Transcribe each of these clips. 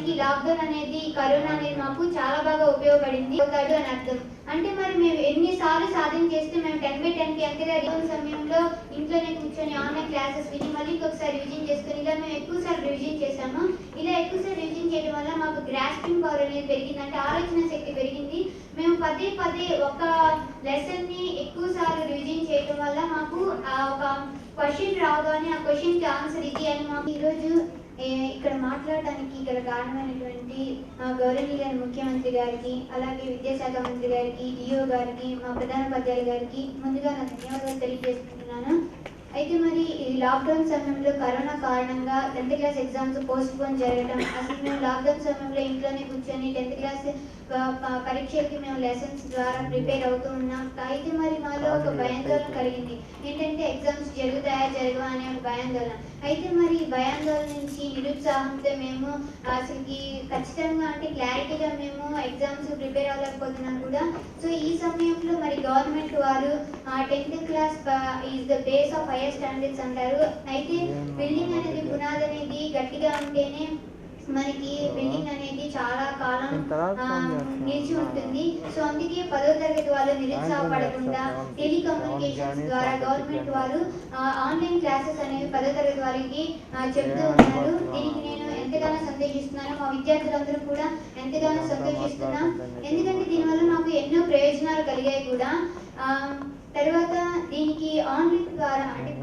చేయడానికి లాక్డౌన్ అనేది కరోనా అనేది మాకు చాలా బాగా ఉపయోగపడింది అని అర్థం. అంటే మరి మేము ఎన్నిసార్లు సాధన చేస్తే మేము 10/10కి ఎంతగా సమయంలో ఇంట్లోనే కూర్చొని ఆన్లైన్ క్లాసెస్ విని మళ్ళీ ఇంకొకసారి రివిజన్ చేసుకొని ఇలా మేము ఎక్కువసార్లు రివిజన్ చేశాము. ఇలా ఎక్కువసార్లు రివిజన్ చేయడం వల్ల మాకు గ్రాస్పింగ్ పవర్ అనేది పెరిగింది, అంటే ఆలోచన శక్తి పెరిగింది. మేము పదే పదే ఒక లెసన్ని ఎక్కువసార్లు రివిజన్ చేయడం వల్ల మాకు ఒక క్వశ్చన్ రావగానే ఆ క్వశ్చన్కి ఆన్సర్ ఇది అని మాకు ఈరోజు ఇక్కడ మాట్లాడడానికి ఇక్కడ కారణమైనటువంటి గౌరవనీయులైన ముఖ్యమంత్రి గారికి, అలాగే విద్యాశాఖ మంత్రి గారికి, డిఓ గారికి, మా ప్రధానోపాధ్యాయులు గారికి ముందుగా నా ధన్యవాదాలు తెలియజేస్తున్నాను. అయితే మరి ఈ లాక్డౌన్ సమయంలో కరోనా కారణంగా 10th class exams post phone జరగడం, అసలు మేము లాక్డౌన్ సమయంలో ఇంట్లోనే కూర్చొని 10th క్లాస్ పరీక్షలకి మేము లెసన్స్ ద్వారా ప్రిపేర్ అవుతూ ఉన్నాం. అయితే మరి మాలో ఒక భయాందోళన కలిగింది, ఏంటంటే ఎగ్జామ్స్ జరుగుతాయా జరగవా అనే ఒక భయాందోళన. అయితే మరి భయాందోళన నుంచి నిరుత్సాహంతో మేము అసలుకి ఖచ్చితంగా అంటే క్లారిటీగా మేము ఎగ్జామ్స్ ప్రిపేర్ అవ్వలేకపోతున్నాం కూడా. సో ఈ సమయంలో మరి గవర్నమెంట్ వారు 10th class is the base of higher standards అంటారు. అయితే బిల్డింగ్ అనేది పునాది అనేది గట్టిగా ఉంటేనే మనకి బిల్డింగ్ అనేది చాలా కాలం నిలిచి ఉంటుంది. సో అందుకే 10వ తరగతి వాళ్ళు నిరుత్సాహపడకుండా టెలికమ్యూనికేషన్స్ ద్వారా గవర్నమెంట్ వారు ఆన్లైన్ క్లాసెస్ అనేవి 10వ తరగతి వారికి చెప్తూ ఉన్నారు. దీనికి నేను ఎంతగానో సంతోషిస్తున్నాను, మా విద్యార్థులందరూ కూడా ఎంతగానో సంతోషిస్తున్నాం. ఎందుకంటే దీనివల్ల మాకు ఎన్నో ప్రయోజనాలు కలిగాయి కూడా. తర్వాత దీనికి ఆన్లైన్ ద్వారా అంటే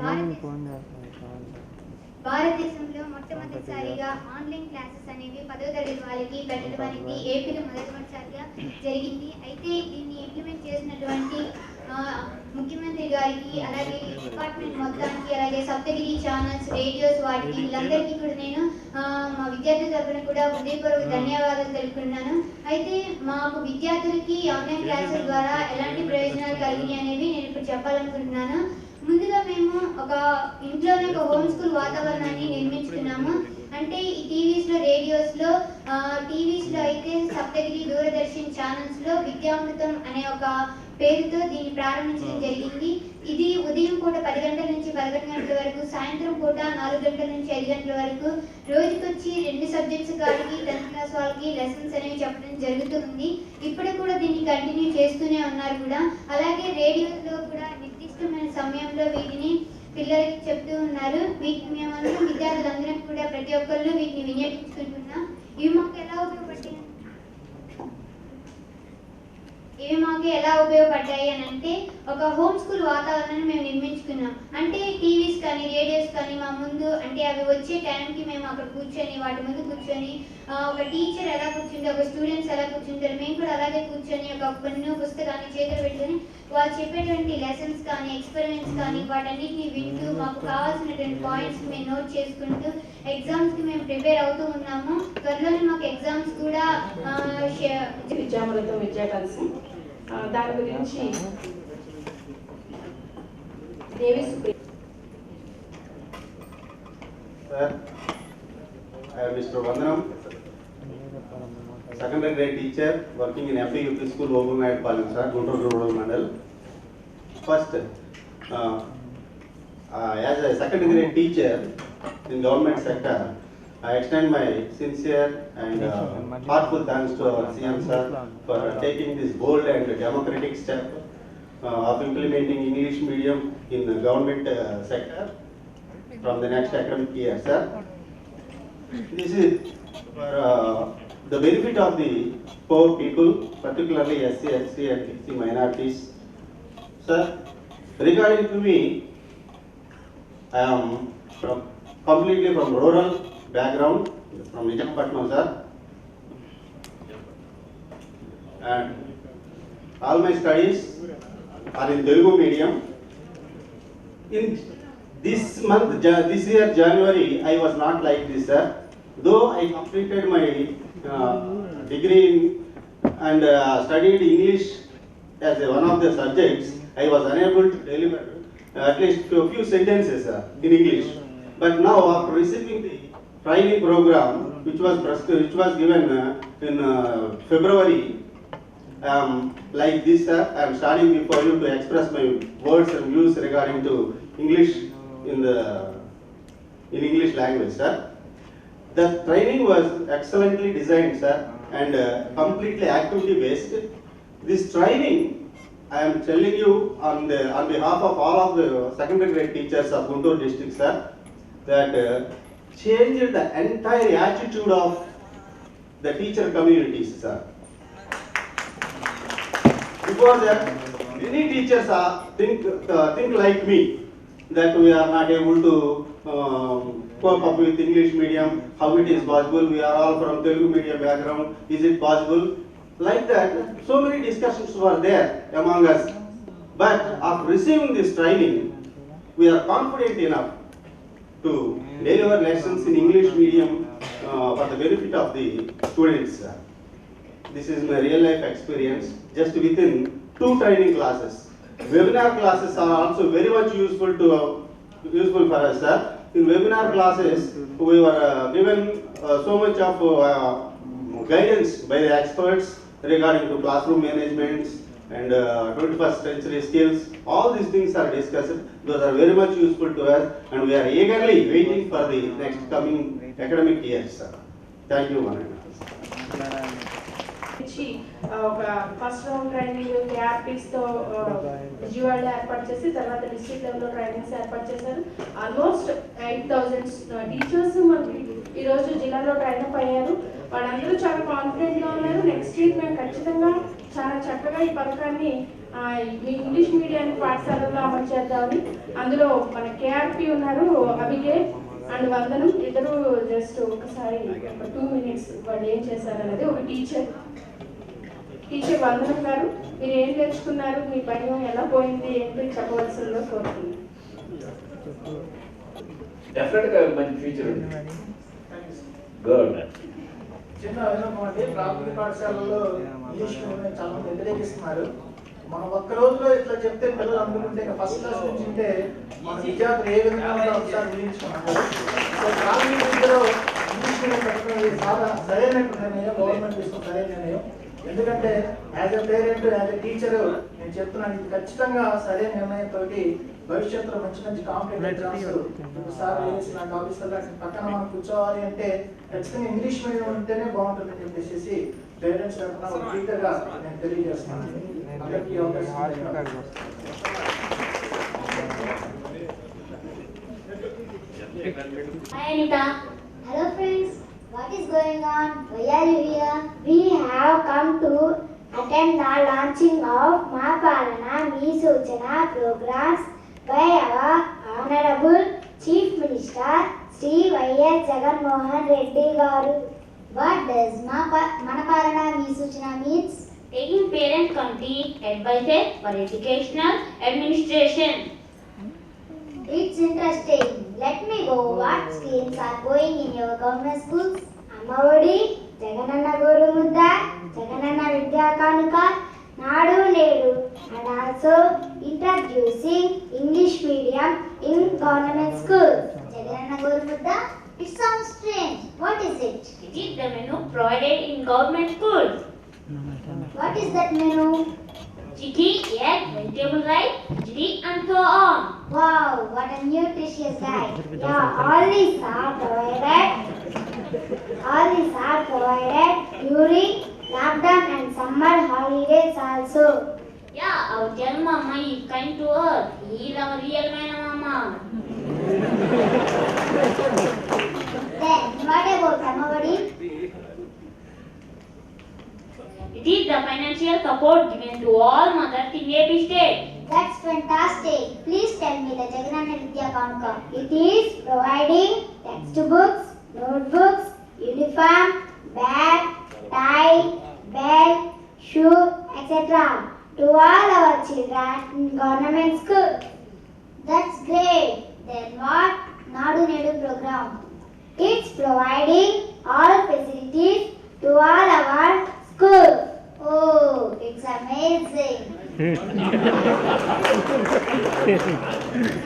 భారతదేశంలో మొట్టమొదటిసారిగా ఆన్లైన్ క్లాసెస్ అనేవి 10వ తరగతి వాళ్ళకి పెట్టడం అనేది ఏపీలో మొదటిసారిగా జరిగింది. అయితే దీన్ని ఇంప్లిమెంట్ చేసినటువంటి ముఖ్యమంత్రి గారికి, అలాగే డిపార్ట్మెంట్ మొత్తానికి, అలాగే సప్తగిరి ఛానల్స్, రేడియోస్ వాటికి వీళ్ళందరికీ కూడా నేను మా విద్యార్థుల తరఫున కూడా హృదయపూర్వక ధన్యవాదాలు తెలుపుతున్నాను. అయితే మాకు విద్యార్థులకి ఆన్లైన్ క్లాసెస్ ద్వారా ఎలాంటి ప్రయోజనాలు కలిగినాయి అనేవి నేను ఇప్పుడు చెప్పాలనుకుంటున్నాను. ముందుగా మేము ఒక ఇంట్లోనే ఒక హోమ్ స్కూల్ వాతావరణాన్ని నిర్మించుకున్నాము. అంటే ఈ రేడియోస్లో అయితే సప్తగిరి, దూరదర్శన్ ఛానల్స్లో విద్యామృతం అనే ఒక పేరుతో దీన్ని ప్రారంభించడం జరిగింది. ఇది ఉదయం పూట 10 గంటల నుంచి 11 గంటల వరకు, సాయంత్రం పూట 4 గంటల నుంచి 5 గంటల వరకు రోజుకొచ్చి 2 సబ్జెక్ట్స్ కాడికి 10th క్లాస్ వాళ్ళకి లెసన్స్ అనేవి చెప్పడం జరుగుతుంది. ఇప్పుడు కూడా దీన్ని కంటిన్యూ చేస్తూనే ఉన్నారు కూడా. అలాగే రేడియోలో కూడా నిర్దిష్టమైన సమయంలో వీటిని పిల్లలకి చెప్తూ ఉన్నారు. వీటిని మేమందరం విద్యార్థులందరం కూడా ప్రతి ఒక్కళ్ళు వీటిని వినియోగించుకుంటున్నాం. ఇవి మాకు ఎలా ఉపయోగపడ్డాయి అని అంటే, ఒక హోమ్ స్కూల్ వాతావరణాన్ని మేము నిర్మించుకున్నాం. అంటే టీవీస్ కానీ రేడియోస్ కానీ మా ముందు అంటే అవి వచ్చే టైంకి మేము అక్కడ కూర్చొని వాటి ముందు కూర్చొని ఒక టీచర్ ఎలా కూర్చుంటే ఒక స్టూడెంట్స్ ఎలా కూర్చుంటారు మేము కూడా అలాగే కూర్చొని ఒక పెన్ను పుస్తకాన్ని చేతులు పెట్టుకొని వాళ్ళు చెప్పేటువంటి లెసన్స్ కానీ ఎక్స్పెరిమెంట్స్ కానీ వాటన్నిటిని వింటూ మాకు కావాల్సినటువంటి పాయింట్స్ మేము నోట్ చేసుకుంటూ ఎగ్జామ్స్కి మేము ప్రిపేర్ అవుతూ ఉన్నాము. త్వరలోనే మాకు ఎగ్జామ్స్ కూడా విద్యామృతం విద్యా కలిసి దాని గురించి Mr. Vandanam, secondary grade teacher working in FEUP school, Ogunnayapalam, sir, Guntur Rural Mandal. First, as a secondary grade teacher in government sector, I extend my sincere and heartfelt thanks to our CM sir for taking this bold and democratic step of implementing English medium in the government sector from the next academic year, sir. This is for the benefit of the poor people, particularly SC, SC and SC minorities. Sir, regarding to me, I am completely from rural background, from Nijapatnam, sir. And all my studies are in Telugu medium. In this month, this year January, I was not like this, sir. Though I completed my degree and studied English as one of the subjects, I was unable to deliver at least a few sentences in English. But now, after receiving the training program, which was given in February, like this, sir, I am standing before you to express my words and views regarding to English in English language, sir. The training was excellently designed, sir, and completely activity based. This training, I am telling you on behalf of all of the secondary grade teachers of Guntur district, sir, that changed the entire attitude of the teacher communities, sir. Before that, many teachers think like me that we are not able to cope up with English medium. How it is possible? We are all from Telugu medium background. Is it possible? Like that, so many discussions were there among us. But after receiving this training, we are confident enough to deliver lessons in English medium for the benefit of the students. This is my real life experience just within 2 training classes. Webinar classes are also very much useful for us, sir. In webinar classes, we were given so much of guidance by the experts regarding to classroom management and 21st century skills. All these things are discussed. Those are very much useful to us, and we are eagerly waiting for the next coming academic year, sir. Thank you, Manana. ఒక first round training క్యాపీస్తో విజయవాడలో ఏర్పాటు చేసి తర్వాత district లెవెల్లో trainings ఏర్పాటు చేశారు. Almost 8,000 teachers మనకి ఈరోజు జిల్లాలో ట్రైన్ అప్ అయ్యారు. వాళ్ళందరూ చాలా కాన్ఫిడెంట్గా ఉన్నారు. నెక్స్ట్ వీక్ మేము ఖచ్చితంగా చాలా చక్కగా ఈ పథకాన్ని మీ ఇంగ్లీష్ మీడియం పాఠశాలలో అమలు చేద్దామని. అందులో మన కేఆర్పి ఉన్నారు, అభిగే అండ్ వందనం, ఇద్దరు జస్ట్ ఒకసారి 2 minutes వాళ్ళు ఏం చేశారనేది. ఒక టీచర్ వందనం గారు, మీరు ఏం నేర్చుకున్నారు, మీ భయం ఎలా పోయింది ఏంటి చెప్పవలసిందో కోరుతున్నాను. డెఫినెట్గా మంచి ఫ్యూచర్ ఉంది. గుడ్. చిన్న వినోదం అండి, ప్రాథమిక పాఠశాలలో ఇంగ్లీష్ మీడియం చాలా మంది వ్యతిరేకిస్తున్నారు. మనం ఒక్క రోజులో ఇట్లా చెప్తే పిల్లలు అందుకుంటే ఫస్ట్ క్లాస్ నుంచి ఉంటే మన విద్యార్థులు ఏ విధంగా ఉంటారో ఒకసారి ఊహించుకున్నాము. ప్రాథమిక విద్యలో ఇంగ్లీష్ మీడియం పెట్టడం చాలా సరైనటువంటి నిర్ణయం, గవర్నమెంట్ తీసుకున్న సరైన నిర్ణయం. ఎందుకంటే as a parent, as a teacher నేను చెప్తున్నాను, ఇది ఖచ్చితంగా సరైన నిర్ణయంతో భవిష్యత్తులో మంచి మంచి కాంపిటేటివ్ ఎగ్జామ్స్ సార్ ఇలాంటి ఆఫీసర్ పక్కన మనం కూర్చోవాలి అంటే ఖచ్చితంగా ఇంగ్లీష్ మీడియం ఉంటేనే బాగుంటుందని చెప్పేసి పేరెంట్స్ తరఫున ఒక టీచర్గా నేను తెలియజేస్తున్నాను. అందరికీ అవకాశం. Hi Anita. Hello friends. What is going on? Why are you here? We have come to attend the launching of Ma Palana Mi Suchana programs by our Honorable Chief Minister Sri Y.S. Jagan Mohan Reddy Garu. What does Mana Palana Mi Suchana means? Taking parent committee advices for educational administration. It's interesting. Let me go. What schemes are going in your government schools? Amavadi, Jagananna Gorumudda, Jagananna Vidya Kanuka, Nadu Nedu, and also introducing English medium in government schools. Jagananna Gorumudda? It sounds strange. What is it? It is the menu provided in government schools. What is that menu? Chickpea, egg, vegetable rice, khichdi and so on. Wow, what a nutritious diet. Yeah, all these are provided during lockdown and summer holidays also. Yeah, our dear mama is kind to us. He is our real man mama. Then, what about Amavadi? It is the financial support given to all mothers in AP state. That's fantastic. Please tell me the Jagananna Vidya Kanuka. It is providing textbooks, notebooks, uniform, bag, tie, belt, shoe, etc. to all our children in government school. That's great. Then what Nadu Nedu program? It's providing all facilities to all our school. Oh, it's amazing.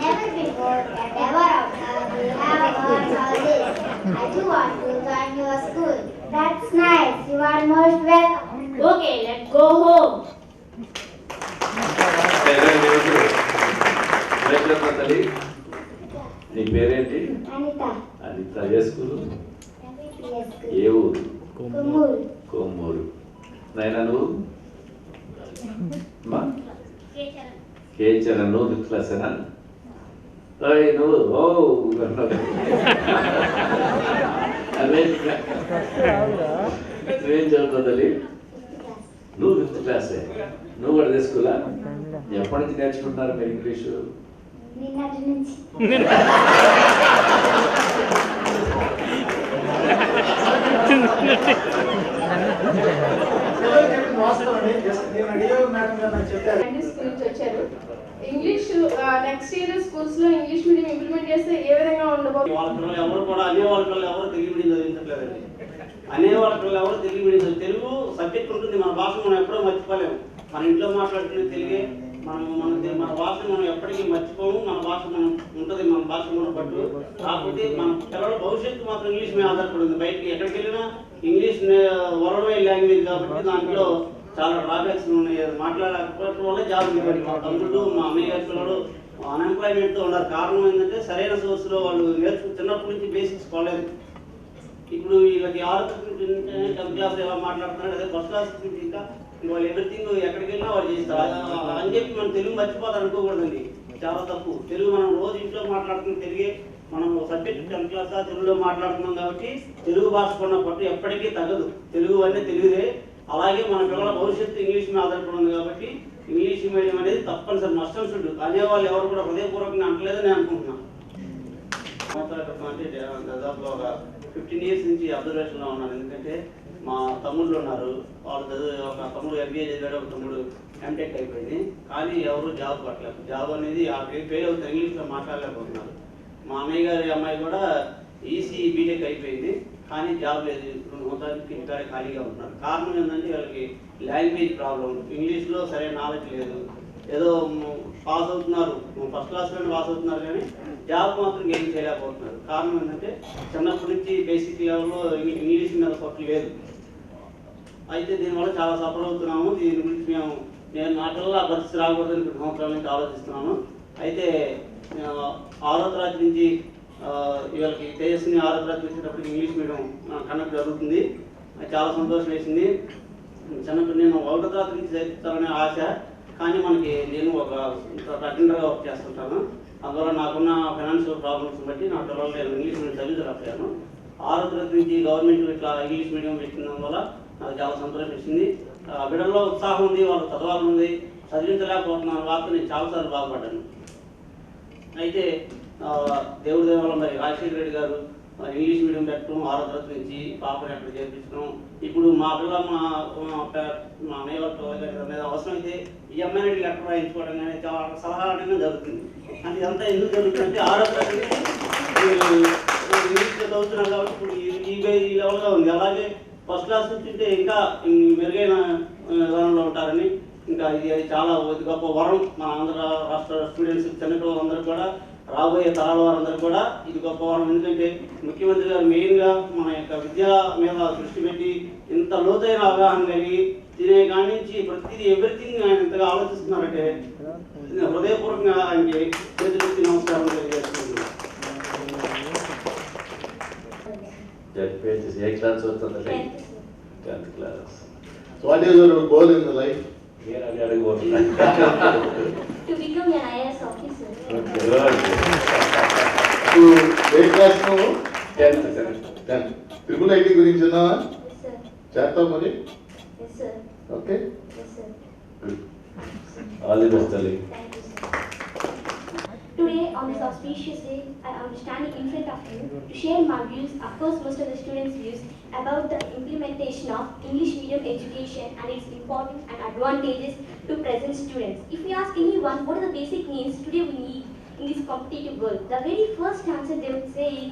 Never before and ever after we have heard all this. I do want to join your school. That's nice. You are most welcome. Okay, let's go home. తల్లి నీ పేరేంటి? Anita. Anitha. ఏ school? ఏ ఊరు? కొమ్మూరు. కొమ్మూరు. నాయన నువ్వు? మా కేచరన్. నువ్వు fifth క్లాసేనా? నువ్వు ఓ నువ్వేం చదువుతావు తల్లి? నువ్వు ఫిఫ్త్ క్లాసే. నువ్వు కూడా అదే స్కూలా? ఎప్పటి నుంచి నేర్చుకుంటున్నారు మీరు ఇంగ్లీషు? నిన్నటి నుంచి. పిల్లలు చెప్పింది వాస్తవం అండి. నేను అడిగాను మేడం గారు నాకు చెప్పారు. ఇంగ్లీష్ స్కూల్ నుంచి వచ్చారు. ఇంగ్లీష్ నెక్స్ట్ ఇయర్ స్కూల్స్ లో ఇంగ్లీష్ మీడియం ఇంప్లిమెంట్ చేస్తే ఏ విధంగా ఉండబోతుంది? వాళ్ళ పిల్లలు ఎవరు కూడా అనే వాళ్ళ పిల్లలు ఎవరు తెలుగు మీడియం చదివించట్లేదండి. అనే వాళ్ళ పిల్లలు ఎవరు తెలుగు మీడియం చదివి తెలుగు సబ్జెక్ట్ ఉంటుంది. మన భాష మనం ఎప్పుడూ మర్చిపోలేము. మన ఇంట్లో మాట్లాడుతున్న తెలుగే మన భాషను మనం ఎప్పటికీ మర్చిపోము. మన భాష మనం ఉంటుంది. మన భాష మనం పట్టు. కాకపోతే మన పిల్లల భవిష్యత్తు మాత్రం ఇంగ్లీష్ మీద ఆధారపడింది. బయటికి ఎక్కడికి వెళ్ళినా ఇంగ్లీష్ వరల్డ్ వైడ్ లాంగ్వేజ్ కాబట్టి దాంట్లో చాలా డ్రాబ్యాక్స్ ఉన్నాయి. మాట్లాడకపోవడం వల్ల జాబ్ ఇవ్వండి. మా తమ్ముళ్ళు మా అన్నయ్య గారి పిల్లలు అన్ఎంప్లాయ్మెంట్తో ఉన్నారు. కారణం ఏంటంటే సరైన సోర్స్లో వాళ్ళు చిన్నప్పటి నుంచి బేసిక్స్ పోలేదు. ఇప్పుడు వీళ్ళకి 6వ తరగతి నుంచి 10th క్లాస్ ఎలా మాట్లాడుతున్నారు, అదే ఫస్ట్ క్లాస్ నుంచి ఇంకా వాళ్ళు ఎవ్రీథింగ్ ఎక్కడికి వెళ్ళినా వాళ్ళు చేస్తారు అని చెప్పి మనం తెలుగు మర్చిపోతారు అనుకోకూడదండి. చాలా తప్పు. తెలుగు మనం రోజు ఇంట్లో మాట్లాడుతున్న తెలుగే. మనం సబ్జెక్ట్ 10th క్లాస్ తెలుగులో మాట్లాడుతున్నాం కాబట్టి తెలుగు భాష కొన్న పట్టు ఎప్పటికీ తగ్గదు. తెలుగు అంటే తెలుగుదే. అలాగే మన పిల్లల భవిష్యత్తు ఇంగ్లీష్ మీద ఆధారపడి ఉంది కాబట్టి ఇంగ్లీష్ మీడియం అనేది తప్పనిసరి మస్ట్ అండ్ షుడ్. అనేవాళ్ళు ఎవరు కూడా హృదయపూర్వకంగా అంటలేదని నేను అనుకుంటున్నాను. అంటే దాదాపు ఒక 15 years నుంచి అబ్జర్వేషన్లో ఉన్నాను. ఎందుకంటే మా తమ్ముళ్ళు ఉన్నారు. వాళ్ళు చదువు ఒక తమ్ముడు MBA చదివాడు, ఒక తమ్ముడు MTech అయిపోయింది. కానీ ఎవరు జాబ్ పట్టలేదు. జాబ్ అనేది ఆ ఫెయిల్ అవుతారు, ఇంగ్లీష్లో మాట్లాడలేకపోతున్నారు. మా అన్నయ్య గారి అమ్మాయి కూడా EC BTech అయిపోయింది, కానీ జాబ్ లేదు. మొత్తానికి ఇంటికాడే ఖాళీగా ఉంటున్నారు. కారణం ఏంటంటే వాళ్ళకి లాంగ్వేజ్ ప్రాబ్లం, ఇంగ్లీష్లో సరైన నాలెడ్జ్ లేదు. ఏదో పాస్ అవుతున్నారు, ఫస్ట్ క్లాస్లోనే పాస్ అవుతున్నారు, కానీ జాబ్ మాత్రం గెయిన్ చేయలేకపోతున్నారు. కారణం ఏంటంటే చిన్నప్పటి నుంచి బేసిక్ లెవెల్లో ఇంగ్లీష్ మీద పట్టు లేదు. అయితే దీనివల్ల చాలా సఫర్ అవుతున్నాము. దీని గురించి నేను నా పిల్లల పరిస్థితి రాకూడదని 2 సంవత్సరాల నుంచి ఆలోచిస్తున్నాను. అయితే 6వ తరగతి నుంచి వీళ్ళకి తేజస్ని 6వ తరగతి వచ్చేటప్పుడు ఇంగ్లీష్ మీడియం కండక్ట్ జరుగుతుంది. చాలా సంతోషం వేసింది. చిన్నప్పుడు నేను 1వ తరగతి నుంచి చేర్చుతాననే ఆశ, కానీ నేను ఒక అటెండర్గా వర్క్ చేస్తుంటాను. అందువల్ల నాకున్న ఫైనాన్షియల్ ప్రాబ్లమ్స్ బట్టి నా పిల్లలు నేను ఇంగ్లీష్ మీడియం చదివించలేకపోయాను. 6వ తరగతి నుంచి గవర్నమెంట్ ఇట్లా ఇంగ్లీష్ మీడియం పెట్టిన వల్ల నాకు చాలా సంతోషం ఇచ్చింది. బిడ్డల్లో ఉత్సాహం ఉంది, వాళ్ళు చదవాలని ఉంది, చదివించలేకపోతున్న వార్త నేను చాలాసార్లు బాధపడ్డాను. అయితే దేవుడి దేవాలయం మరి రాజశేఖర రెడ్డి గారు ఇంగ్లీష్ మీడియం పెట్టడం 6వ తరగతి నుంచి పాపని అక్కడ చేర్పించడం. ఇప్పుడు మా పిల్ల మా అన్నయ్య వాళ్ళ మీద అవసరమైతే ఈ అమ్మాయిని లెటర్ రాయించుకోవడం కానీ చాలా సలహా అడగడం జరుగుతుంది. అంటే ఇదంతా ఎందుకు జరుగుతుందంటే 6వ తరగతి ఇంగ్లీష్లో చదువుతున్నాం కాబట్టి ఇప్పుడు ఈ లెవెల్గా ఉంది. అలాగే ఫస్ట్ క్లాస్ నుంచి ఇంకా మెరుగైన విధానంలో ఉంటారని, ఇంకా ఇది చాలా గొప్ప వరం మన ఆంధ్ర రాష్ట్ర స్టూడెంట్స్, చిన్నపిల్లలందరూ కూడా, రాబోయే తరాల వారందరూ కూడా ఇది గొప్ప వరం. ఎందుకంటే ముఖ్యమంత్రి గారు మెయిన్గా మన యొక్క విద్య మీద దృష్టి పెట్టి ఇంత లోతైన అవగాహన కలిగి తినే కాడి నుంచి ప్రతిదీ ఎవ్రీథింగ్ ఆయన ఇంతగా ఆలోచిస్తున్నారంటే హృదయపూర్వకంగా ఆయనకి చేతులెత్తి నమస్కారం తెలియజేస్తున్నాను. ఏ క్లాస్ చదువుతుంది? 10th class. So what is your goal in the life? నేను అది అడగబోతున్నా. To become an IAS officer. To A class నువ్వు? 10th. 10. ట్రిపుల్ ఐటీ గురించి ఉన్నావా? Yes, sir. చేస్తావు మరి? Yes, sir. Okay. Yes, sir. All the best తల్లి. Thank you, sir. Today, on this auspicious day, I am standing in front of you to share my views, of course most of the students' views, about the implementation of English medium education and its importance and advantages to present students. If we ask anyone what are the basic needs today we need in this competitive world, the very first answer they would say is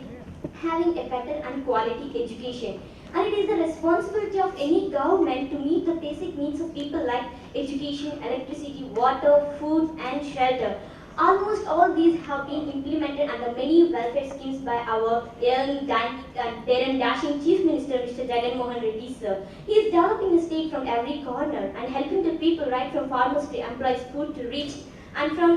having a better and quality education. And it is the responsibility of any government to meet the basic needs of people like education, electricity, water, food and shelter. Almost all these have been implemented under many welfare schemes by our young, dynamic and daring dashing Chief Minister Mr. Jagan Mohan Reddy sir. He is developing the state from every corner and helping the people right from farmers to employees food to reach and from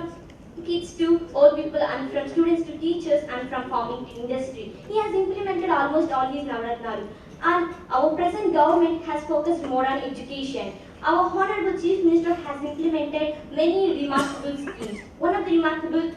kids to old people and from students to teachers and from farming to industry. He has implemented almost all these Navaratnalu. And our present government has focused more on education. Our Honorable Chief Minister has implemented many remarkable schemes. One of the remarkable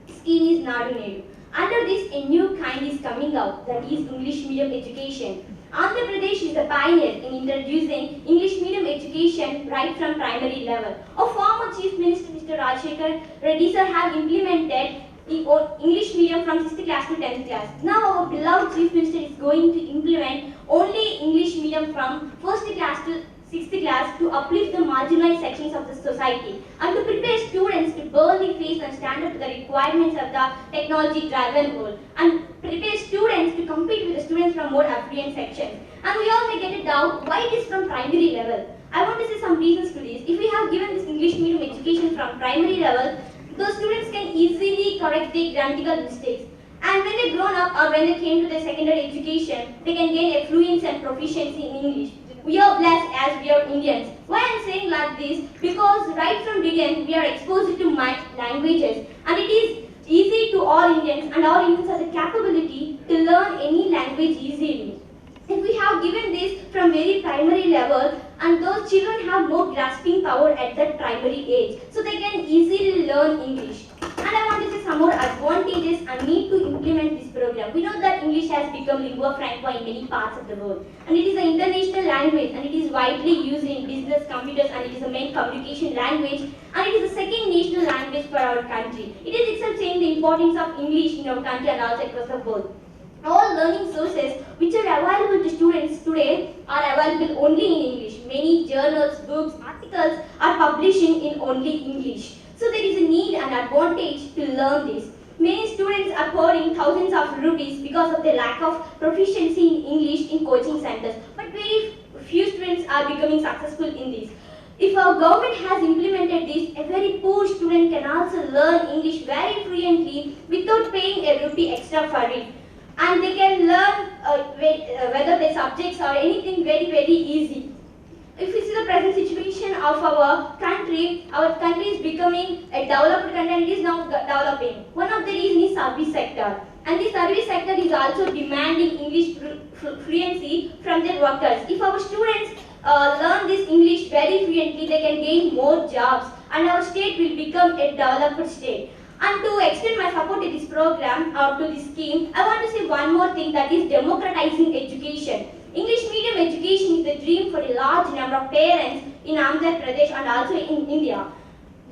scheme is Nadu Nedu. Under this, a new kind is coming out, that is English medium education. Andhra Pradesh is the pioneer in introducing English medium education right from primary level. Our former Chief Minister, Mr. Rajshekhar Reddy sir, have implemented the English medium from 6th class to 10th class. Now our beloved Chief Minister is going to implement only English medium from 1st class to 6th class to uplift the marginalized sections of the society and to prepare students to boldly face and stand up to the requirements of the technology-driven world and prepare students to compete with the students from more affluent sections. And we all may get a doubt why it is from primary level. I want to say some reasons to this. If we have given this English medium education from primary level, those students can easily correct their grammatical mistakes. And when they grown up or when they came to their secondary education, they can gain affluence and proficiency in English. We are blessed as we are Indians. Why I am saying like this? Because right from beginning we are exposed to languages and it is easy to all Indians and all Indians have the capability to learn any language easily. If we have given this from very primary level and those children have more grasping power at that primary age, so they can easily learn English. And I want to say some more advantages and need to implement this program. We know that English has become lingua franca in many parts of the world. And it is an international language and it is widely used in business, computers, and it is the main communication language. And it is the second national language for our country. It is itself saying the importance of English in our country and also across the world. All learning sources which are available to students today are available only in English. Many journals, books, articles are publishing in only English. So there is a need and advantage to learn this. Many students are pouring thousands of rupees because of their lack of proficiency in English in coaching centers. But very few students are becoming successful in this. If our government has implemented this, a very poor student can also learn English very fluently without paying a rupee extra for it. And they can learn whether the subjects or anything very easy. If we see the present situation of our country is becoming a developed country and it is now developing. One of the reasons is service sector. And the service sector is also demanding English fluency from their workers. If our students learn this English very fluently, they can gain more jobs and our state will become a developed state. And to extend my support to this program or to this scheme, I want to say one more thing, that is democratizing education. English medium education is the dream for a large number of parents in Andhra Pradesh and also in India.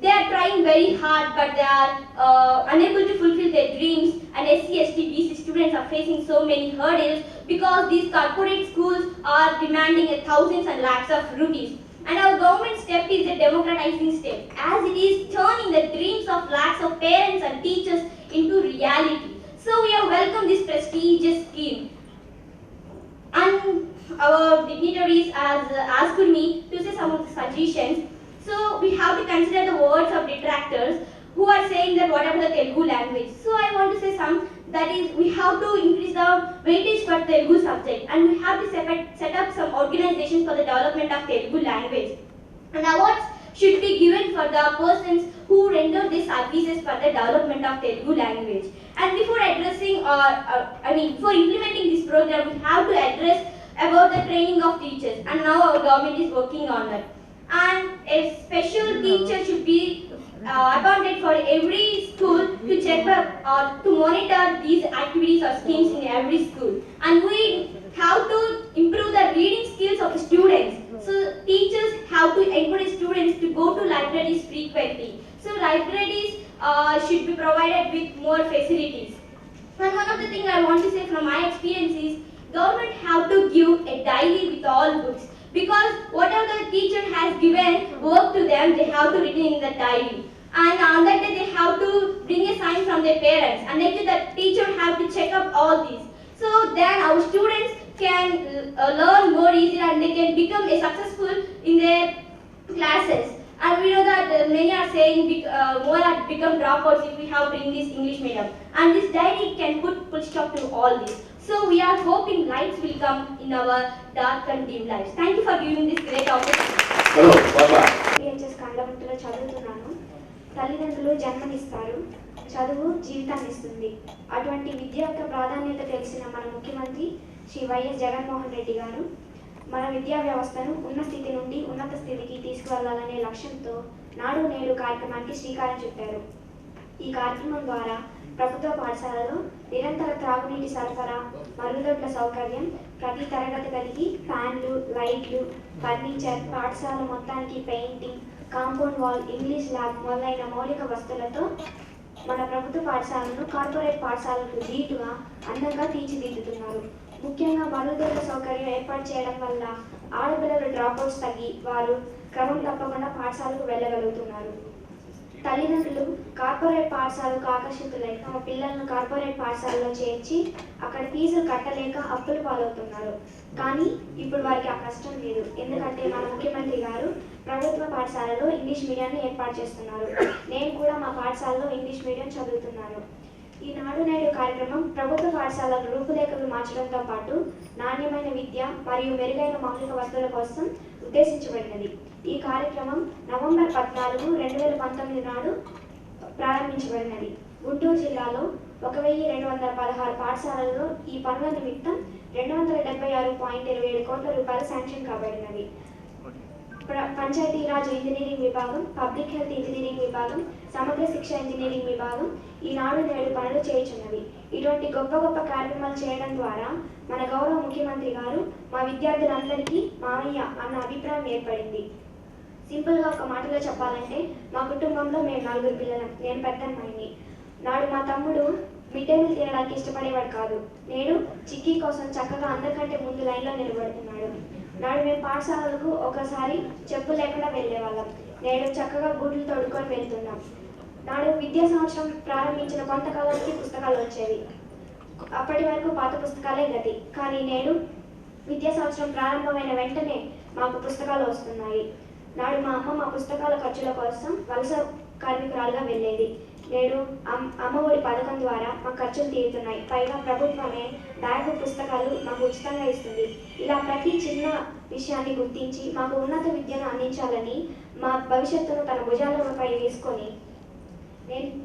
They are trying very hard but they are unable to fulfill their dreams, and SC, ST, BC students are facing so many hurdles because these corporate schools are demanding thousands and lakhs of rupees. And our government step is a democratizing step, as it is turning the dreams of lakhs of parents and teachers into reality. So we have welcomed this prestigious scheme. And our dignitaries has asked me to say some of the suggestions. So we have to consider the words of detractors who are saying that whatever the Telugu language. So I want to say some, that is we have to increase the weightage for Telugu subject and we have to set up some organizations for the development of Telugu language. And awards should be given for the persons who render these services for the development of Telugu language. And before addressing before implementing this program, we have to address about the training of teachers, and now our government is working on that. And a special teacher should be appointed for every school to check or to monitor these activities or schemes in every school. And we have to improve the reading skills of the students. So teachers have to encourage students to go to libraries frequently. So libraries should be provided with more facilities. And one of the things I want to say from my experience is government have to give a diary with all books, because whatever the teacher has given work to them, they have to written in the diary. And on that day they have to bring a sign from their parents, and then the teacher have to check up all these. So then our students can learn more easily and they can become a successful in their classes. And we know that many are saying more have become dropouts if we have bring this English medium. And this diary can put full stop to all this. So we are hoping lights will come in our dark and dim lives. Thank you for giving this great opportunity. Hello Baba VHS కండపట్టులో చదువుతున్నాను. తల్లిదండ్రులు జన్మనిస్తారు, చదువు జీవితాన్ని ఇస్తుంది. అటువంటి విద్య యొక్క ప్రాధాన్యత తెలిసిన మన ముఖ్యమంత్రి శ్రీ వైఎస్ జగన్మోహన్ రెడ్డి గారు మన విద్యా వ్యవస్థను ఉన్న స్థితి నుండి ఉన్నత స్థితికి తీసుకువెళ్లాలనే లక్ష్యంతో నాడు నేడు కార్యక్రమానికి శ్రీకారం చుట్టారు. ఈ కార్యక్రమం ద్వారా ప్రభుత్వ పాఠశాలలో నిరంతర త్రాగునీటి సరఫరా, మరుగుదొడ్ల సౌకర్యం, ప్రతి తరగతి గదికి ఫ్యాన్లు, లైట్లు, ఫర్నిచర్, పాఠశాల మొత్తానికి painting, compound wall, English lab మొదలైన మౌలిక వస్తువులతో మన ప్రభుత్వ పాఠశాలను కార్పొరేట్ పాఠశాలకు ధీటుగా అందంగా తీర్చిదిద్దుతున్నారు. ముఖ్యంగా మరుగుదొడ్ల సౌకర్యం ఏర్పాటు చేయడం వల్ల ఆడపిల్లల డ్రాప్అవుట్స్ తగ్గి వారు క్రమం తప్పకుండా పాఠశాలకు వెళ్ళగలుగుతున్నారు. తల్లిదండ్రులు కార్పొరేట్ పాఠశాలకు ఆకర్షితులై తమ పిల్లలను కార్పొరేట్ పాఠశాలలో చేర్చి అక్కడ ఫీజులు కట్టలేక అప్పులు పాలవుతున్నారు. కానీ ఇప్పుడు వారికి ఆ కష్టం లేదు. ఎందుకంటే మన ముఖ్యమంత్రి గారు ప్రభుత్వ పాఠశాలలో ఇంగ్లీష్ మీడియాన్ని ఏర్పాటు చేస్తున్నారు. నేను కూడా మా పాఠశాలలో ఇంగ్లీష్ మీడియం చదువుతున్నాను. ఈ నాడు నేడు కార్యక్రమం ప్రభుత్వ పాఠశాల రూపురేఖలు మార్చడంతో పాటు నాణ్యమైన విద్య మరియు మెరుగైన మౌలిక వసతుల కోసం ఉద్దేశించబడినది. ఈ కార్యక్రమం నవంబర్ 14, 2019 నాడు ప్రారంభించబడినది. గుంటూరు జిల్లాలో 1216 పాఠశాలల్లో ఈ పనుల నిమిత్తం 276.27 కోట్ల రూపాయలు శాంక్షన్ కాబడినవి. పంచాయతీరాజ్ ఇంజనీరింగ్ విభాగం, పబ్లిక్ హెల్త్ ఇంజనీరింగ్ విభాగం, సమగ్ర శిక్ష ఇంజనీరింగ్ విభాగం ఈనాడు నేడు పనులు చేయుచున్నవి. ఇటువంటి గొప్ప గొప్ప కార్యక్రమాలు చేయడం ద్వారా మన గౌరవ ముఖ్యమంత్రి గారు మా విద్యార్థులందరికీ మామయ్య అన్న అభిప్రాయం ఏర్పడింది. సింపుల్గా ఒక మాటలో చెప్పాలంటే మా కుటుంబంలో మేము 4 పిల్లలం. నేను పెద్దమ్మాయిని. నాడు మా తమ్ముడు మిడ్ డే మీల్ తినడానికి ఇష్టపడేవాడు కాదు. నేడు చిక్కీ కోసం చక్కగా అందరికంటే ముందు లైన్లో నిలబడుతున్నాడు. నాడు మేము పాఠశాలలకు ఒకసారి చెప్పులు లేకుండా వెళ్ళేవాళ్ళం. నేడు చక్కగా బూట్లు తొడుక్కొని వెళ్తున్నాం. నాడు విద్యా సంవత్సరం ప్రారంభించిన కొంతకాలానికి పుస్తకాలు వచ్చేవి. అప్పటి వరకు పాత పుస్తకాలే గతి. కానీ నేడు విద్యా సంవత్సరం ప్రారంభమైన వెంటనే మాకు పుస్తకాలు వస్తున్నాయి. నాడు మా అమ్మ మా పుస్తకాల ఖర్చుల కోసం వలస కార్మికురాలుగా వెళ్ళేది. నేడు అమ్మఒడి పథకం ద్వారా మా ఖర్చులు తీరుతున్నాయి. పైగా ప్రభుత్వమే బ్యాగు, పుస్తకాలు మాకు ఉచితంగా ఇస్తుంది. ఇలా ప్రతి చిన్న విషయాన్ని గుర్తించి మాకు ఉన్నత విద్యను అందించాలని మా భవిష్యత్తును తన భుజాలపై వేసుకొని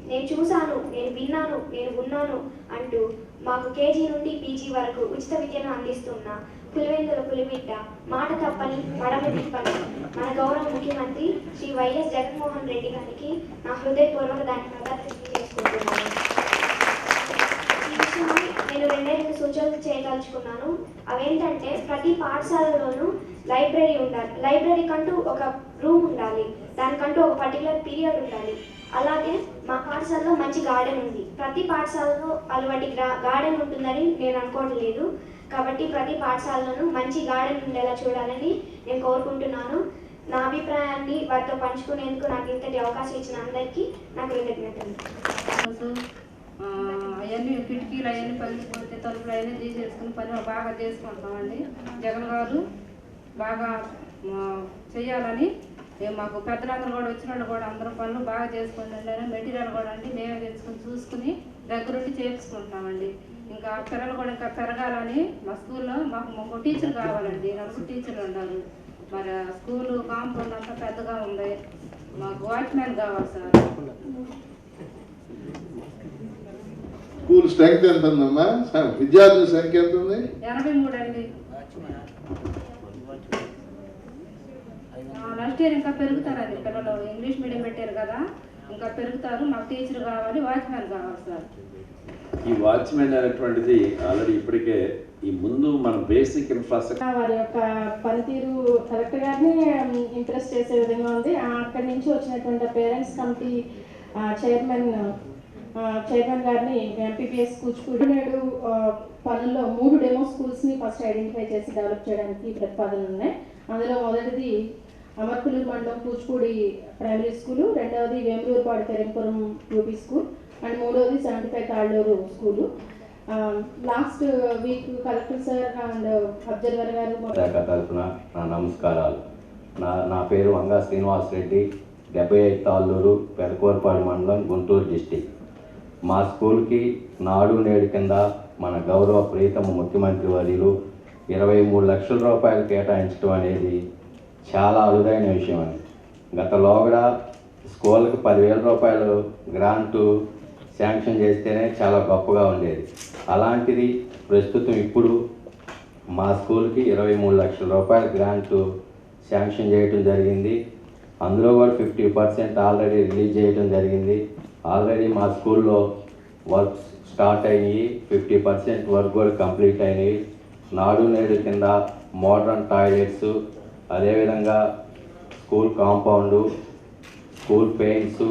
నేను చూశాను, నేను విన్నాను, నేను ఉన్నాను అంటూ మాకు కేజీ నుండి పీజీ వరకు ఉచిత విద్యను అందిస్తున్న పులివెందుల పులిబిడ్డ, మాట తప్పని మడమ తిప్పని మన గౌరవ ముఖ్యమంత్రి శ్రీ వైఎస్ జగన్మోహన్ రెడ్డి గారికి నా హృదయపూర్వక ధన్యవాదాలు తెలియజేసుకుంటున్నాను. ఈ విషయమై నేను 2 సూచనలు చేయదలుచుకున్నాను. అవేంటంటే ప్రతి పాఠశాలలోనూ లైబ్రరీ ఉండాలి. లైబ్రరీ కంటూ ఒక రూమ్ ఉండాలి. దానికంటూ ఒక పర్టికులర్ పీరియడ్ ఉండాలి. అలాగే మా పాఠశాలలో మంచి గార్డెన్ ఉంది. ప్రతి పాఠశాలలో అలవాటి గార్డెన్ ఉంటుందని నేను అనుకోవట్లేదు. కాబట్టి ప్రతి పాఠశాలలోనూ మంచి గార్డెన్ ఉండేలా చూడాలని నేను కోరుకుంటున్నాను. నా అభిప్రాయాన్ని వారితో పంచుకునేందుకు నాకు ఇంతటి అవకాశం ఇచ్చిన అందరికీ నా కృతజ్ఞతలు. అవన్నీ కిటికీలు అవన్నీ పగిలిపోతే తలుపులు అవన్నీ తీసేసుకుని పని బాగా చేసుకుంటామండి. జగన్ గారు బాగా చేయాలని మాకు పెద్దలందరూ కూడా వచ్చిన వాళ్ళు కూడా అందరూ పనులు బాగా చేసుకుంటుండే. మెటీరియల్ కూడా అండి మేమే తెచ్చుకొని చూసుకుని దగ్గరుండి చేయించుకుంటున్నామండి. ఇంకా పిల్లలు కూడా ఇంకా పెరగాలని మా స్కూల్లో మాకు టీచర్ కావాలండి. 4 టీచర్లు ఉన్నారు. మరి స్కూలు కాంపౌండ్ అంతా పెద్దగా ఉంది. మాకు వాచ్మెన్ కావాలి సార్. స్కూల్ స్ట్రెంగ్త్ ఎంత ఉందమ్మా? విద్యార్థుల సంఖ్య ఎంత ఉంది? 83 అండి. నెక్స్ట్ ఇయర్ ఇంకా పెరుగుతారండి పిల్లలు. ఇంగ్లీష్ మీడియం పెట్టారు కదా, ఇంకా పెరుగుతారు. మాకు టీచర్ కావాలి, వాచ్మెన్ కావాలి సార్. ఈ వాచ్మెన్ అనేటువంటిది ఆల్రెడీ ఇప్పటికే ఈ ముందు మన బేసిక్ ఇన్ఫ్రాస్ట్రక్చర్ వారి యొక్క పనితీరు కరెక్ట్ గానే ఇంప్రెస్ చేసే విధంగా ఉంది. అక్కడి నుంచి వచ్చినటువంటి పేరెంట్స్ కమిటీ చైర్మన్ గారిని ఎంపీపీఎస్ కూచిపూడి నేడు పనుల్లో 3 డెమో స్కూల్స్ని ఫస్ట్ ఐడెంటిఫై చేసి డెవలప్ చేయడానికి ప్రతిపాదనలు ఉన్నాయి. అందులో మొదటిది అమర్పులూరు మండలం కూచిపూడి ప్రైమరీ స్కూలు, రెండవది వేమూరుపాడు పెరంపురం యూపీ స్కూల్ అండ్ మూడవది 75 Talluru school. Last week collector sir and observer గారు శాఖ తరఫున నా నమస్కారాలు. నా పేరు వంగా శ్రీనివాస్ రెడ్డి, 75 తాళ్ళూరు పెదకూరపాడు మండలం, గుంటూరు డిస్టిక్. మా స్కూల్కి నాడు నేడు కింద మన గౌరవ ప్రీతమ ముఖ్యమంత్రి వర్యులు 23 లక్షల రూపాయలు కేటాయించడం అనేది చాలా అరుదైన విషయం అని. గత లోగడ స్కూల్కి 10,000 రూపాయలు గ్రాంటు శాంక్షన్ చేస్తేనే చాలా గొప్పగా ఉండేది. అలాంటిది ప్రస్తుతం ఇప్పుడు మా స్కూల్కి 23 లక్షల రూపాయల గ్రాంటు శాంక్షన్ చేయడం జరిగింది. అందులో కూడా 50% ఆల్రెడీ రిలీజ్ చేయడం జరిగింది. ఆల్రెడీ మా స్కూల్లో వర్క్స్ స్టార్ట్ అయినాయి, 50% వర్క్ కూడా కంప్లీట్ అయినాయి. నాడు నేడు కింద మోడర్న్ టాయిలెట్స్, అదేవిధంగా school compound, school paints,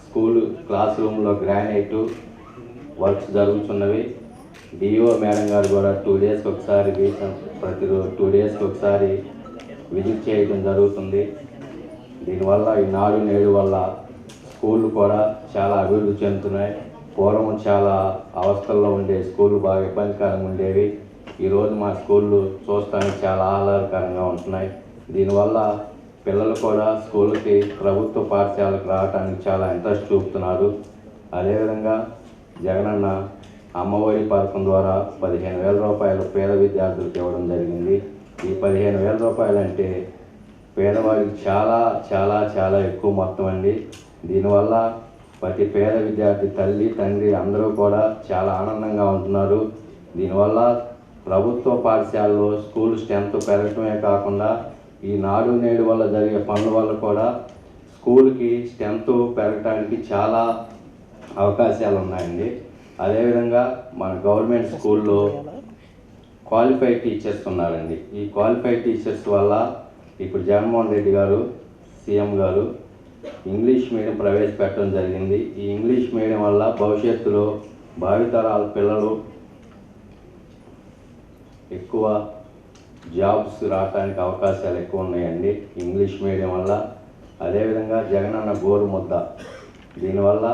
school class రూమ్లో గ్రానైటు వర్క్స్ జరుగుతున్నవి. డిఓ మేడం గారు కూడా 2 డేస్కి ఒకసారి ప్రతిరోజు 2 డేస్కి ఒకసారి విజిట్ చేయడం జరుగుతుంది. దీనివల్ల ఈ నాడు నేడు వల్ల స్కూళ్ళు కూడా చాలా అభివృద్ధి చెందుతున్నాయి. పూర్వం చాలా అవస్థల్లో ఉండే స్కూళ్ళు బాగా ఇబ్బందికరంగా ఉండేవి. ఈరోజు మా స్కూళ్ళు చూడటానికి చాలా ఆహ్లాదకరంగా ఉంటున్నాయి. దీనివల్ల పిల్లలు కూడా స్కూల్కి ప్రభుత్వ పాఠశాలకు రావడానికి చాలా ఇంట్రెస్ట్ చూపుతున్నారు. అదేవిధంగా జగనన్న అమ్మఒడి పథకం ద్వారా 15,000 రూపాయలు పేద విద్యార్థులకు ఇవ్వడం జరిగింది. ఈ 15,000 రూపాయలు అంటే పేదవాడికి చాలా చాలా చాలా ఎక్కువ మొత్తం అండి. దీనివల్ల ప్రతి పేద విద్యార్థి తల్లి తండ్రి అందరూ కూడా చాలా ఆనందంగా ఉంటున్నారు. దీనివల్ల ప్రభుత్వ పాఠశాలలో స్కూల్ స్ట్రెంత్ పెరగటమే కాకుండా ఈ నాడు నేడు వల్ల జరిగే పనుల వల్ల కూడా స్కూల్కి స్ట్రెంత్ పెరగటానికి చాలా అవకాశాలు ఉన్నాయండి. అదేవిధంగా మన గవర్నమెంట్ స్కూల్లో క్వాలిఫైడ్ టీచర్స్ ఉన్నారండి. ఈ క్వాలిఫైడ్ టీచర్స్ వల్ల ఇప్పుడు జగన్మోహన్ రెడ్డి గారు సీఎం గారు ఇంగ్లీష్ మీడియం ప్రవేశపెట్టడం జరిగింది. ఈ ఇంగ్లీష్ మీడియం వల్ల భవిష్యత్తులో భావితరాల పిల్లలు ఎక్కువ జాబ్స్ రావడానికి అవకాశాలు ఎక్కువ ఉన్నాయండి ఇంగ్లీష్ మీడియం వల్ల. అదేవిధంగా జగనన్న గోరు ముద్ద, దీనివల్ల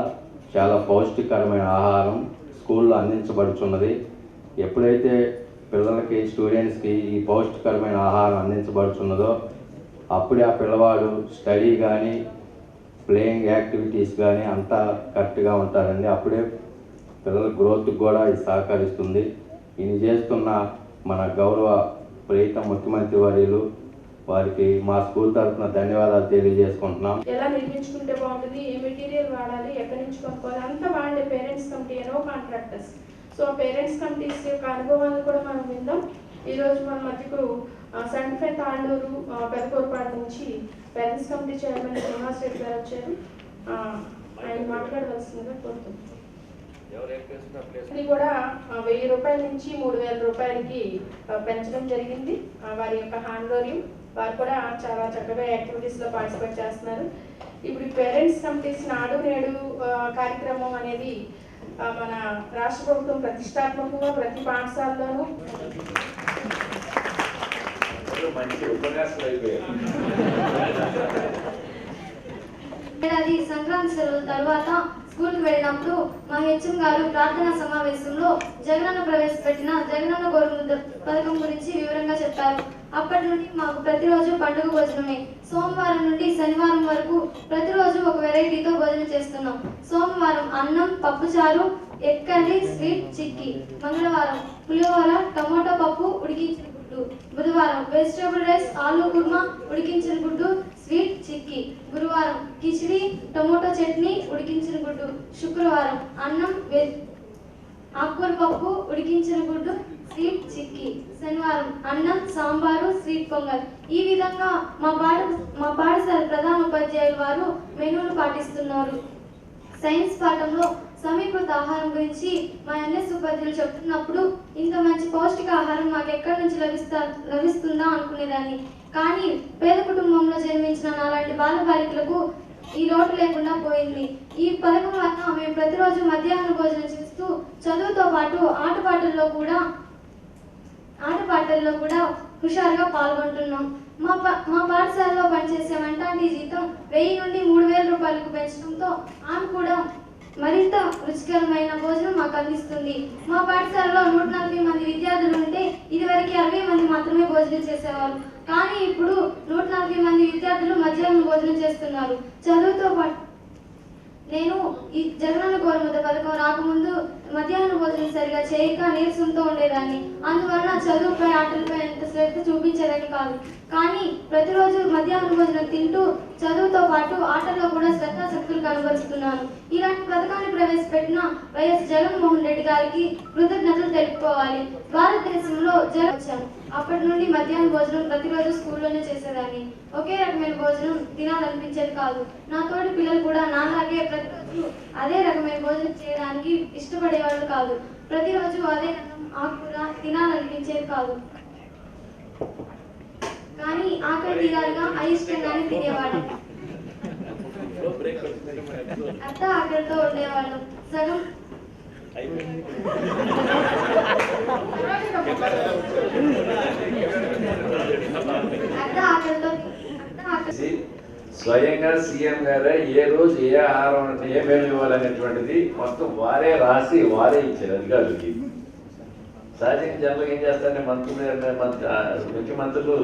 చాలా పౌష్టికరమైన ఆహారం స్కూల్లో అందించబడుతున్నది. ఎప్పుడైతే పిల్లలకి స్టూడెంట్స్కి ఈ పౌష్టికరమైన ఆహారం అందించబడుతున్నదో అప్పుడే ఆ పిల్లవాడు స్టడీ కానీ ప్లేయింగ్ యాక్టివిటీస్ కానీ అంతా కరెక్ట్గా ఉంటారండి. అప్పుడే పిల్లల గ్రోత్కి కూడా ఇది సహకరిస్తుంది. ఇది చేస్తున్న మన గౌరవ ప్రీతం ముఖ్యమంత్రి వర్యులు వారికి మా స్కూల్ తరఫున ధన్యవాదాలు తెలియజేసుకుంటున్నాం. ఎలా నిర్మించుకుంటే బాగుంటుంది, ఏ మెటీరియల్ వాడాలి, ఎక్కడి నుంచి కొనుక్కోవాలి అంతా వాళ్ళే parents committee no contractors. So parents committees యొక్క అనుభవాలను కూడా మనం విందాం. ఈరోజు మన మధ్యకు సర్టిఫైడ్ తాండూరు పెదకూరుపాడు నుంచి parents committee chairman Srinivas Reddy గారు వచ్చారు. ఆయన మాట్లాడవలసిందిగా కోరుతున్నాం. ఇది కూడా 1,000 రూపాయల నుంచి 3,000 రూపాయలకి పెంచడం జరిగింది. వారి యొక్క హ్యాండ్ఓవర్ వారు కూడా చాలా చక్కగా యాక్టివిటీస్లో పార్టిసిపేట్ చేస్తున్నారు. ఇప్పుడు పేరెంట్స్ కమిటీస్ నాడు నేడు కార్యక్రమం అనేది మన రాష్ట్ర ప్రభుత్వం ప్రతిష్టాత్మకంగా ప్రతి పాఠశాలలోనూ ఏడాది సంక్రాంతి సెలవుల తర్వాత స్కూల్కి వెళ్ళినప్పుడు మా హెచ్ఎం గారు ప్రార్థనా సమావేశంలో జగనన్న ప్రవేశపెట్టిన జగనన్న గోరుముద్ద పథకం గురించి వివరంగా చెప్పారు. అప్పటి నుండి మాకు ప్రతిరోజు పండుగ భోజనమే. సోమవారం నుండి శనివారం వరకు ప్రతిరోజు ఒక వెరైటీతో భోజనం చేస్తున్నాం. సోమవారం అన్నం, పప్పుచారు, ఎగ్ కర్రీ, స్వీట్, చిక్కీ. మంగళవారం పులిహోర, టమోటో పప్పు, ఉడికించిన గుడ్డు. బుధవారం వెజిటేబుల్ రైస్, ఆలూ కుర్మా, ఉడికించిన గుడ్డు, స్వీట్, చిక్కీ. గురువారం కిచిడి, టమోటో చట్నీ, ఉడికించిన గుడ్డు. శుక్రవారం అన్నం, ఆకుకూర పప్పు, ఉడికించిన గుడ్డు, స్వీట్, చిక్కీ. శనివారం అన్నం, సాంబారు, స్వీట్ పొంగల్. ఈ విధంగా మా పాఠశాల ప్రధాన ఉపాధ్యాయులు వారు మెనూను పాటిస్తున్నారు. సైన్స్ పాఠంలో సమీకృత ఆహారం గురించి మా ఎన్ఎస్ ఉపాధ్యాయులు చెప్తున్నప్పుడు ఇంత మంచి పౌష్టిక ఆహారం మాకు ఎక్కడి నుంచి లభిస్తుందా అనుకునేదాన్ని. కానీ పేద కుటుంబంలో జన్మించిన నాలాంటి బాలబాలికలకు ఈ లోటు లేకుండా పోయింది. ఈ పథకం వల్ల మేము ప్రతిరోజు మధ్యాహ్న భోజనం చేస్తూ చదువుతో పాటు ఆటపాటల్లో కూడా హుషారుగా పాల్గొంటున్నాం. మా పాఠశాలలో పనిచేసే వంటాంటి జీతం 1000 నుండి 3,000 రూపాయలకు పెంచడంతో ఆమె కూడా మరింత రుచికరమైన భోజనం మాకు అందిస్తుంది. మా పాఠశాలలో 140 మంది విద్యార్థులు ఉంటే ఇదివరకు 60 మంది మాత్రమే భోజనం చేసేవారు. కానీ ఇప్పుడు 140 మంది విద్యార్థులు మధ్యాహ్నం భోజనం చేస్తున్నారు. నేను ఈ జగనన్న గోరుముద్ద పథకం రాకముందు మధ్యాహ్న భోజనం సరిగా చేయక నీరసంతో ఉండేదాన్ని. అందువల్ల చదువుపై ఆటలపై ఎంత శ్రద్ధ చూపించేదాన్ని కాదు. కానీ ప్రతిరోజు మధ్యాహ్న భోజనం తింటూ చదువుతో పాటు ఆటల్లో కూడా శ్రద్ధాశక్తులు కనబరుస్తున్నాను. ఇలాంటి పథకాన్ని ప్రవేశపెట్టిన వైఎస్ జగన్మోహన్ రెడ్డి గారికి కృతజ్ఞతలు తెలుపుకోవాలి. భారతదేశంలో వచ్చాను. అప్పటి నుండి మధ్యాహ్న భోజనం ప్రతిరోజు స్కూల్లోనే చేసేదాన్ని. ఒకే రకమైన భోజనం తినాలనిపించేది కాదు. నా తోటి పిల్లలు కూడా నాలాగే ప్రతిరోజు అదే రకమైన భోజనం చేయడానికి ఇష్టపడేవాళ్ళు కాదు. ప్రతిరోజు అదే అన్నం ఆకుకూర తినాలనిపించేది కాదు. కానీ ఆకలి తీరాలిగా అయిష్టంగానే తినేవాళ్ళం. అత్త ఆకలితో ఉండేవాళ్ళం. సగం స్వయంగా సీఎం గారే ఏ రోజు ఏ ఆహారం ఏ మేలు ఇవ్వాలనేటువంటిది మొత్తం వారే రాసి వారే ఇచ్చారు అధికారులకి. సహజంగా జనరల్గా ఏం చేస్తారంటే ముఖ్యమంత్రులు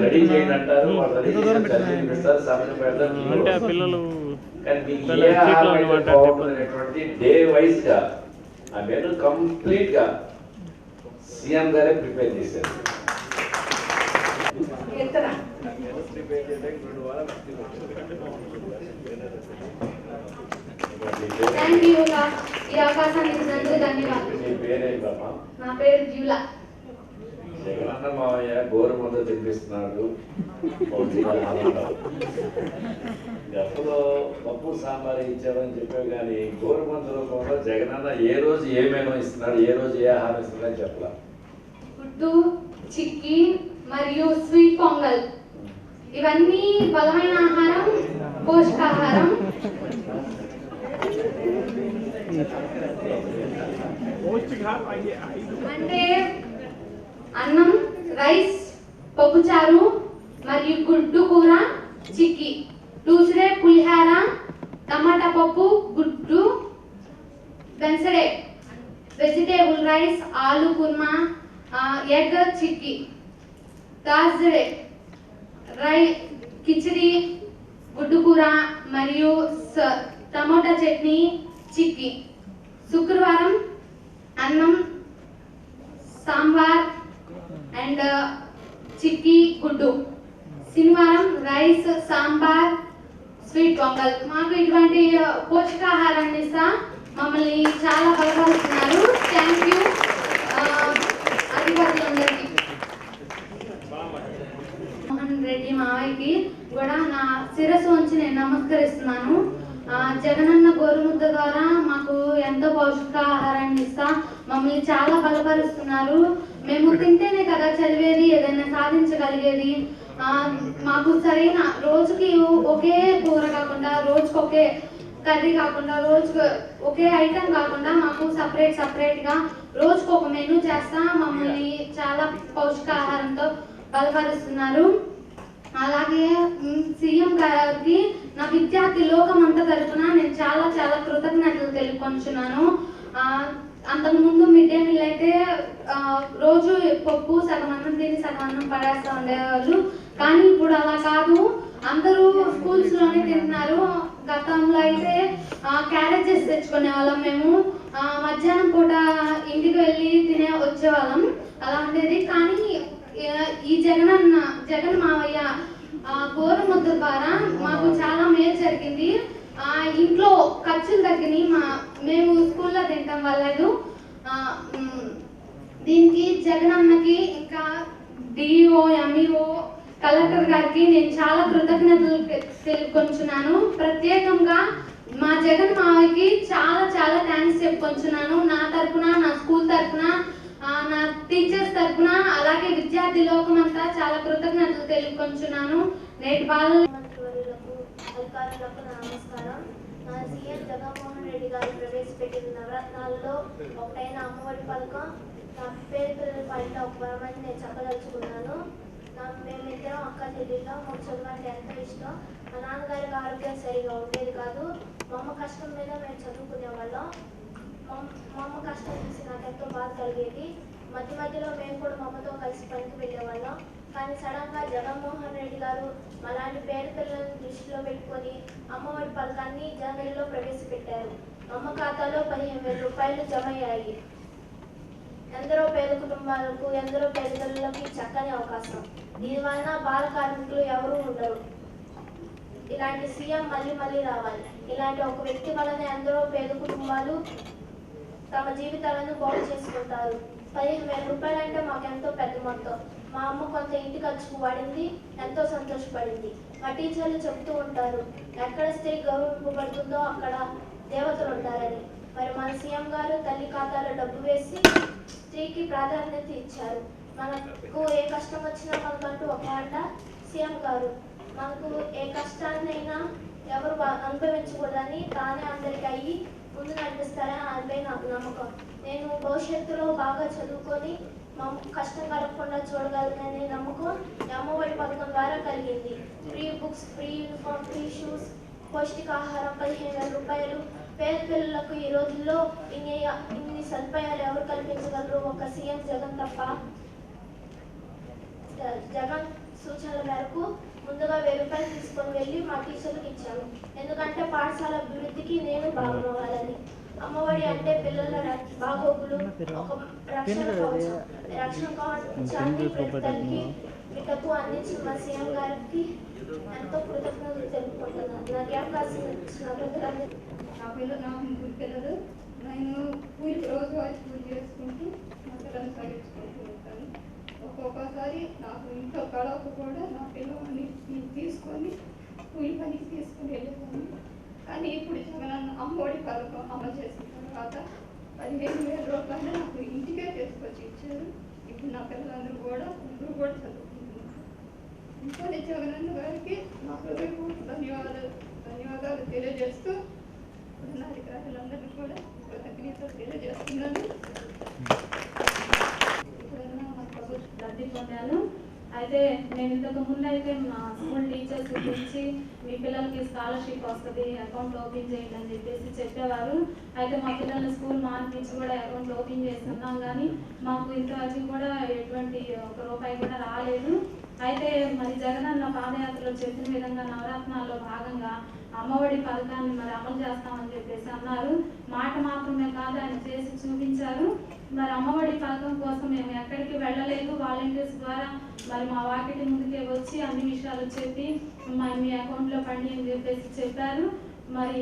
రెడీ చేయండి అంటారు, వాళ్ళు రెడీ చేస్తారు, సమయం పెడతారు. కానీ మీకు ఏ ఆహారం అయితే బాగుంటుంది అనేటువంటి డే వైజ్ గా ఆ మెను కంప్లీట్ గా సీఎం గారే ప్రిపేర్ చేశారు. ఈ అవకాశాన్ని ఇచ్చినందుకు ధన్యవాదాలు. మీ పేరేంటమ్మా? నా పేరు జ్యూలా. జగనన్న మావయ్య గోరుముద్ద తినిపిస్తున్నాడు. గతంలో పప్పు సాంబార్ ఇచ్చామని చెప్పావు కానీ గోరుముద్ద రూపంలో జగనన్న ఏ రోజు ఏ మేనో ఇస్తున్నాడు, ఏ రోజు ఏ ఆహారం ఇస్తున్నాడని చెప్పలా. గుడ్డు, చిక్కీ మరియు స్వీట్ పొంగల్ ఇవన్నీ బలమైన ఆహారం, పోషకాహారం. అంటే అన్నం, రైస్, పప్పుచారు మరియు గుడ్డు కూర, చిక్కీ, దూసరే పులిహార, టమాటా పప్పు, గుడ్డు, బెన్సడే, వెజిటేబుల్ రైస్, ఆలు కుర్మా, ఎగ్ చిక్కీ, థర్స్డే కిచిడి, గుడ్డు కూర మరియు టమోటా చట్నీ, చిక్కీ. శుక్రవారం అన్నం, సాంబార్ అండ్ చిక్కీ, గుడ్డు. శనివారం రైస్, సాంబార్, స్వీట్ పొంగల్. మాకు ఇటువంటి పోషకాహారాన్ని ఇస్తా మమ్మల్ని చాలా బలపరుస్తున్నారు. థ్యాంక్ యూ అధికారులందరికీ. మోహన్ రెడ్డి మావయ్యకి కూడా నా శిరస్సు ఉంచి నేను నమస్కరిస్తున్నాను. జగనన్న గోరుముద్ద ద్వారా మాకు ఎంతో పౌష్టికాహారాన్ని ఇస్తా మమ్మల్ని చాలా బలపరుస్తున్నారు. మేము తింటేనే కదా చదివేది, ఏదైనా సాధించగలిగేది. మాకు సరైన రోజుకి ఒకే కూర కాకుండా, రోజుకి ఒకే కర్రీ కాకుండా, రోజుకు ఒకే ఐటెం కాకుండా మాకు సపరేట్గా రోజుకు ఒక మెనూ చేస్తా మమ్మల్ని చాలా పౌష్టికాహారంతో బలపరుస్తున్నారు. అలాగే సీఎం గారికి నా విద్యార్థి లోకం అంతా తరఫున నేను చాలా కృతజ్ఞతలు తెలుపుకుంటున్నాను. అంతకుముందు మిడ్ డే మీల్ అయితే రోజు పప్పు సగం అన్నం తిని సగం అన్నం పడేస్తూ ఉండేవాళ్ళు. కానీ ఇప్పుడు అలా కాదు, అందరూ స్కూల్స్లోనే తింటున్నారు. గతంలో అయితే క్యారేజెస్ తెచ్చుకునే వాళ్ళం. మేము మధ్యాహ్నం పూట ఇంటికి వెళ్ళి తినే వచ్చేవాళ్ళం, అలా ఉండేది. కానీ ఈ జగన్ మావయ్య గోరుముద్ద ద్వారా మాకు చాలా మేలు జరిగింది. ఇంట్లో ఖర్చులు తగ్గినాయి. మేము స్కూల్లో తింటాం వల్ల. దీనికి జగనన్నకి ఇంకా డిఓ, ఎంఈఓ, కలెక్టర్ గారికి నేను చాలా కృతజ్ఞతలు తెలుపుకుంటున్నాను. ప్రత్యేకంగా మా జగన్ మావయ్యకి చాలా థ్యాంక్స్ చెప్పుకుంటున్నాను. నా తరఫున, నా స్కూల్ తరఫున, నా టీచర్స్ తరఫున, అలాగే విద్యార్థి లోకం అంతా చాలా కృతజ్ఞతలు తెలుపుకుంటున్నాను. నేటి అధికారులకు నమస్కారం. నా సీఎం జగన్మోహన్ రెడ్డి గారు ప్రవేశపెట్టిన నవరత్నాలలో ఒకటైన అమ్మఒడి పథకం నా పేరు పిల్లల పైన ఒక వరమని నేను చెప్పదలుచుకున్నాను. మేమిద్దరం అక్క చెల్లిలో మాకు చదువు అంటే ఎంతో ఇష్టం. మా నాన్నగారికి ఆరోగ్యం సరిగా ఉండేది కాదు. మా అమ్మ కష్టం మీద మేము చదువుకునే వాళ్ళం. మా అమ్మ కష్టం చూసి నాకు ఎంతో బాధ కలిగేది. మధ్యలో మేము కూడా మా అమ్మతో కలిసి పనికి వెళ్ళేవాళ్ళం. కానీ సడన్గా జగన్మోహన్ రెడ్డి గారు అలాంటి పేద పిల్లలను దృష్టిలో పెట్టుకొని అమ్మఒడి పథకాన్ని జనవరిలో ప్రవేశపెట్టారు. అమ్మ ఖాతాలో 15,000 రూపాయలు జమ అయ్యాయి. ఎందరో పేద కుటుంబాలకు, ఎందరో పేద పిల్లలకి చక్కని అవకాశం. దీనివలన బాల కార్మికులు ఎవరూ ఉండరు. ఇలాంటి సీఎం మళ్ళీ మళ్ళీ రావాలి. ఇలాంటి ఒక వ్యక్తి వలన ఎందరో పేద కుటుంబాలు తమ జీవితాలను బాగు చేసుకుంటారు. 15,000 రూపాయలు అంటే మాకెంతో పెద్ద మొత్తం. మా అమ్మ కొంత ఇంటి ఖర్చుకు వాడింది, ఎంతో సంతోషపడింది. మా టీచర్లు చెప్తూ ఉంటారు, ఎక్కడ స్త్రీ గౌరవింపబడుతుందో అక్కడ దేవతలు ఉంటారని. మరి మన సీఎం గారు తల్లి ఖాతాలో డబ్బు వేసి స్త్రీకి ప్రాధాన్యత ఇచ్చారు. మనకు ఏ కష్టం వచ్చినా మనకంటూ ఒక అంట సీఎం గారు. మనకు ఏ కష్టాన్నైనా ఎవరు అనుభవించకూడదని తానే అందరికీ అయ్యి ముందు నడిపిస్తారని ఆయనపై నాకు నమ్మకం. నేను భవిష్యత్తులో బాగా చదువుకొని మా కష్టం కలగకుండా చూడగలననే నమ్మకం అమ్మఒడి పథకం ద్వారా కలిగింది. Free books, free uniform, free shoes, పౌష్టికాహారం, 15,000 రూపాయలు. పేద పిల్లలకు ఈ రోజుల్లో ఇన్ని సదుపాయాలు ఎవరు కల్పించగలరు? ఒక సీఎం జగన్ తప్ప. జగన్ సూచనల మేరకు ముందుగా 1,000 రూపాయలు తీసుకొని వెళ్ళి మా టీచర్లకు ఇచ్చాను. ఎందుకంటే పాఠశాల అభివృద్ధికి నేను భాగమవ్వాలని. అమ్మఒడి అంటే పిల్లల బాగోగులు, ఒక రక్షణ కవచం. రక్షణ కవచాన్ని ప్రతి తల్లికి బిడ్డకు అందించిన మా సీఎం గారికి ఎంతో కృతజ్ఞతలు తెలుపుకుంటున్నాను. నాకు అవకాశం ఇచ్చిన ప్రజలందరికీ. నా ముగ్గురు పిల్లలు, నేను రోజువారీ పూజ చేసుకుంటూ నా పిల్లల్ని చదివించుకుంటూ ఉంటాను. ఒక్కొక్కసారి నాకు ఇంట్లో గడవకు కూడా నా పిల్లల్ని తీసుకొని కూలి పనికి తీసుకుని వెళ్ళేదాన్ని. కానీ ఇప్పుడు జగనన్న అమ్మఒడి పథకం అమలు చేసిన తర్వాత 15,000 రూపాయలు నాకు ఇంటికే తీసుకొచ్చి ఇచ్చారు. ఇప్పుడు నా పిల్లలందరూ కూడా అందరూ కూడా చదువుకుంటున్నారు. ఇంకోటి జగనన్న గారికి నా హృదయపూర్వక ధన్యవాదాలు తెలియజేస్తూ నా అధికారులందరికీ కూడా కృతజ్ఞతలు తెలియజేస్తున్నాను. లబ్ధి పొందాను. అయితే నేను ఇంతకు ముందు అయితే మా స్కూల్ టీచర్స్ గురించి మీ పిల్లలకి స్కాలర్షిప్ వస్తుంది, అకౌంట్ ఓపెన్ చేయండి అని చెప్పేవారు. అయితే మా పిల్లల్ని స్కూల్ మార్పించి కూడా అకౌంట్ ఓపెన్ చేస్తున్నాం, కానీ మాకు ఇంతవరకు కూడా ఎటువంటి ₹1 కూడా రాలేదు. అయితే మరి జగనన్న పాదయాత్రలో చెప్పిన విధంగా నవరత్నాల్లో భాగంగా అమ్మఒడి పథకాన్ని మరి అమలు చేస్తామని చెప్పేసి అన్నారు. మాట మాత్రమే కాదు, ఆయన చేసి చూపించారు. మరి అమ్మఒడి పథకం కోసం మేము ఎక్కడికి వెళ్ళలేదు. వాలంటీర్స్ ద్వారా మరి మా వాకిటి ముందుకే వచ్చి అన్ని విషయాలు చెప్పి మరి మీ అకౌంట్లో పడి అని చెప్పేసి చెప్పారు. మరి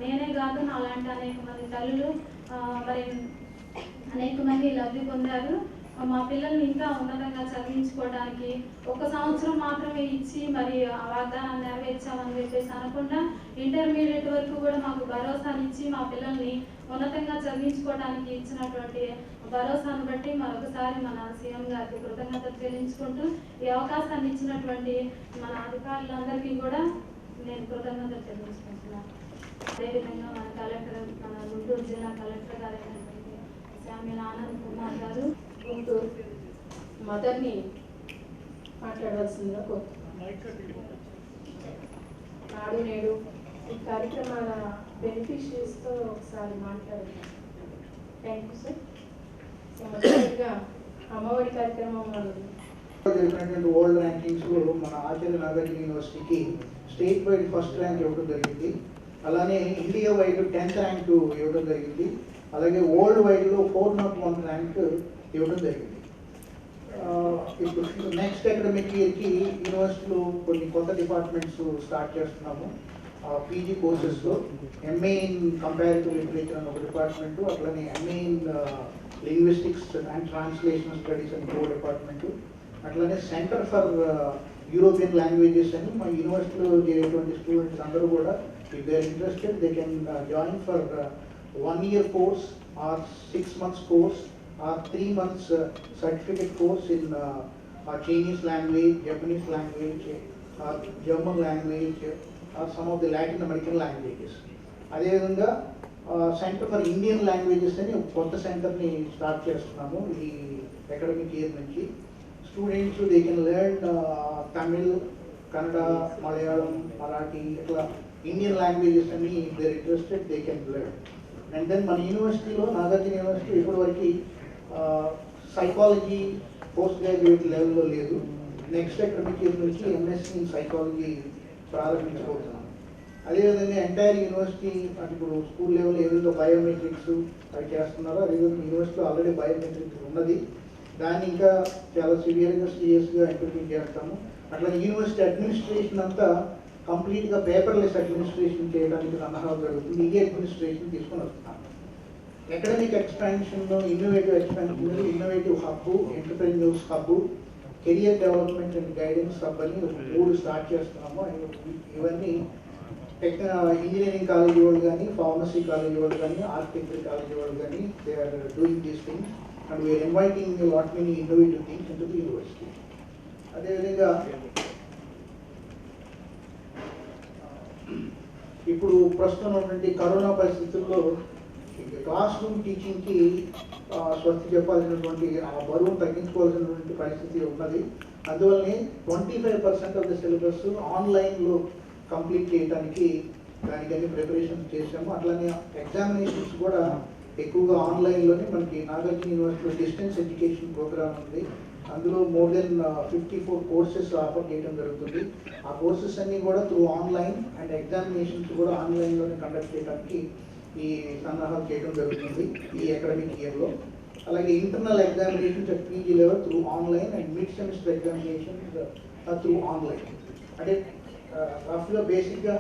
నేనే కాదు, నాలాంటి అనేక మంది తల్లులు మరి అనేక మంది లబ్ధి పొందారు. మా పిల్లల్ని ఇంకా ఉన్నతంగా చదివించుకోవడానికి 1 సంవత్సరం మాత్రమే ఇచ్చి మరి ఆ వాగ్దానాన్ని నెరవేర్చామని చెప్పేసి అనకుండా ఇంటర్మీడియట్ వరకు కూడా మాకు భరోసానిచ్చి మా పిల్లల్ని ఉన్నతంగా చదివించుకోవడానికి ఇచ్చినటువంటి భరోసాను బట్టి మరొకసారి మన సీఎం గారికి కృతజ్ఞతలు చెల్లించుకుంటూ ఈ అవకాశాన్ని ఇచ్చినటువంటి మన అధికారులందరికీ కూడా నేను కృతజ్ఞతలు చెల్లించుకుంటున్నాను. అదేవిధంగా మన కలెక్టర్, మన గుంటూరు జిల్లా కలెక్టర్ గారైనటువంటి శామ్యుల్ ఆనంద్ కుమార్ గారు గుంటూరు మదర్ని మాట్లాడవలసిందిగా నాడు నేడు ఈ కార్యక్రమాల బెనిఫిషరీస్తో ఒకసారి మాట్లాడారు. Thank you sir. మొదటిగా అమ్మఒడి కార్యక్రమం జరిగినటువంటి వరల్డ్ ర్యాంకింగ్స్లో మన ఆచార్య నాగార్జున యూనివర్సిటీకి స్టేట్ వైడ్ ఫస్ట్ ర్యాంక్ ఇవ్వడం జరిగింది. అలానే ఇండియా వైడ్ 10th ర్యాంక్ ఇవ్వడం జరిగింది. అలాగే వరల్డ్ వైడ్లో 401 ర్యాంక్ ఇవ్వడం జరిగింది. ఇప్పుడు నెక్స్ట్ అకాడమిక్ ఇయర్కి యూనివర్సిటీలో కొన్ని కొత్త డిపార్ట్మెంట్స్ స్టార్ట్ చేస్తున్నాము. పీజీ కోర్సెస్లో ఎంఏ ఇన్ కంపారిటివ్ లిటరేచర్ అని ఒక డిపార్ట్మెంటు, అట్లనే MA in linguistics and translation studies అని ఇంకో డిపార్ట్మెంటు, అట్లనే సెంటర్ ఫర్ యూరోపియన్ లాంగ్వేజెస్ అని మా యూనివర్సిటీలో చేరేటువంటి స్టూడెంట్స్ అందరూ కూడా if they are interested they can join for 1 year course or 6 months course or 3 months certificate course in Chinese language, Japanese language, or German language, or some of the Latin American languages. అదేవిధంగా centre for Indian languages అని ఒక కొత్త సెంటర్ని start చేస్తున్నాము ఈ academic year నుంచి. Students they can learn Tamil, Kannada, Malayalam, Marathi, ఇట్లా Indian languages అని if they are interested they can learn. And then మన యూనివర్సిటీలో నాగార్జున యూనివర్సిటీ ఇప్పటివరకు సైకాలజీ పోస్ట్ గ్రాడ్యుయేట్ లెవెల్లో లేదు. నెక్స్ట్ అకాడమిక్ ఇయర్ నుంచి ఎంఎస్సీ ఇన్ సైకాలజీ ప్రారంభించబోతున్నాం. అదేవిధంగా ఎంటైర్ యూనివర్సిటీ అంటే ఇప్పుడు స్కూల్ లెవెల్ ఏదైతే బయోమెట్రిక్స్ అవి చేస్తున్నారో అదేవిధంగా యూనివర్సిటీలో ఆల్రెడీ బయోమెట్రిక్స్ ఉన్నది, దాన్ని ఇంకా చాలా సివియర్గా సీరియస్గా ఇంప్లిమెంట్ చేస్తాము. అట్లా యూనివర్సిటీ అడ్మినిస్ట్రేషన్ అంతా కంప్లీట్గా పేపర్లెస్ అడ్మినిస్ట్రేషన్ చేయడానికి సన్నాహాలు జరుగుతుంది. ఈ అడ్మినిస్ట్రేషన్ తీసుకొని వస్తున్నాము. అకాడమిక్ ఎక్స్పాన్షన్లో innovative expansion, innovative hub, entrepreneurs hub, career development and guidance hub అని 3 స్టార్ట్ చేస్తున్నాము. ఇవన్నీ ఇంజనీరింగ్ కాలేజీ వాళ్ళు కానీ, ఫార్మసీ కాలేజీ వాళ్ళు కానీ, ఆర్కిటెక్చర్ కాలేజీ వాళ్ళు కానీ they are doing these things and we are inviting lot many innovative things into the university. అదేవిధంగా ఇప్పుడు ప్రస్తుతం ఉన్నటువంటి కరోనా పరిస్థితుల్లో క్లాస్ రూమ్ టీచింగ్కి స్వస్తి చెప్పాల్సినటువంటి ఆ బరువును తగ్గించుకోవాల్సినటువంటి పరిస్థితి ఉన్నది. అందువల్లనే 25% ఆఫ్ ద సిలబస్ ఆన్లైన్లో కంప్లీట్ చేయడానికి దానికన్నీ ప్రిపరేషన్స్ చేసాము. అట్లానే ఎగ్జామినేషన్స్ కూడా ఎక్కువగా ఆన్లైన్లోనే మనకి నాగార్జున యూనివర్సిటీలో డిస్టెన్స్ ఎడ్యుకేషన్ ప్రోగ్రామ్ ఉంది. అందులో మోర్ దెన్ 54 కోర్సెస్ ఆఫర్ చేయడం జరుగుతుంది. ఆ కోర్సెస్ అన్నీ కూడా త్రూ ఆన్లైన్ అండ్ ఎగ్జామినేషన్స్ కూడా ఆన్లైన్లోనే కండక్ట్ చేయడానికి ఈ సన్నాహాలు చేయడం జరుగుతుంది ఈ అకాడమిక్ ఇయర్లో. అలాగే internal examinations at PG level through online and mid semester examinations through online. అంటే రఫ్గా బేసిక్గా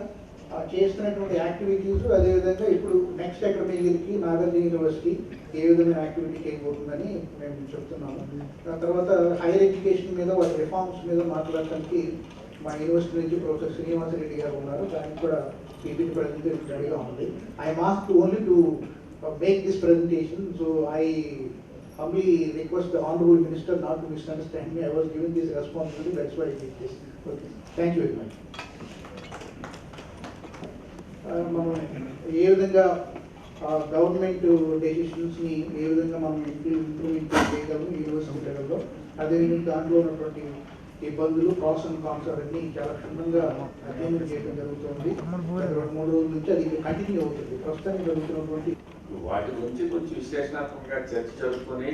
చేస్తున్నటువంటి యాక్టివిటీస్, అదేవిధంగా ఇప్పుడు నెక్స్ట్ అకాడమిక్ ఇయర్కి నాగార్జున యూనివర్సిటీ ఏ విధమైన యాక్టివిటీ చేయబోతుందని మేము చెప్తున్నాము. దాని తర్వాత హైయర్ ఎడ్యుకేషన్ మీద వాటి రిఫార్మ్స్ మీద మాట్లాడటానికి మా యూనివర్సిటీ నుంచి ప్రొఫెసర్ శ్రీనివాసరెడ్డి గారు ఉన్నారు. దానికి కూడా పీపీటీ ప్రజెంటేషన్ రెడీగా ఉంది. I asked only to make this presentation, so I humbly request the Honorable Minister not to misunderstand me. I was given this responsibility, that's why I did this. Okay. Thank you very much. మనం ఏ విధంగా government డెసిషన్స్ని ఏ విధంగా మనం improvement చేయగలము university లెవెల్లో, అదేవిధంగా దాంట్లో ఉన్నటువంటి ఇబ్బందులు, ప్రాస్ అండ్ కాన్స్ అవన్నీ చాలా క్షుణ్ణంగా అధ్యయనం చేయడం జరుగుతుంది. 2-3 రోజుల నుంచి అది కంటిన్యూ అవుతుంది. ప్రస్తుతానికి జరుగుతున్నటువంటి వాటి గురించి కొంచెం విశ్లేషణాత్మకంగా చర్చ జరుపుకొని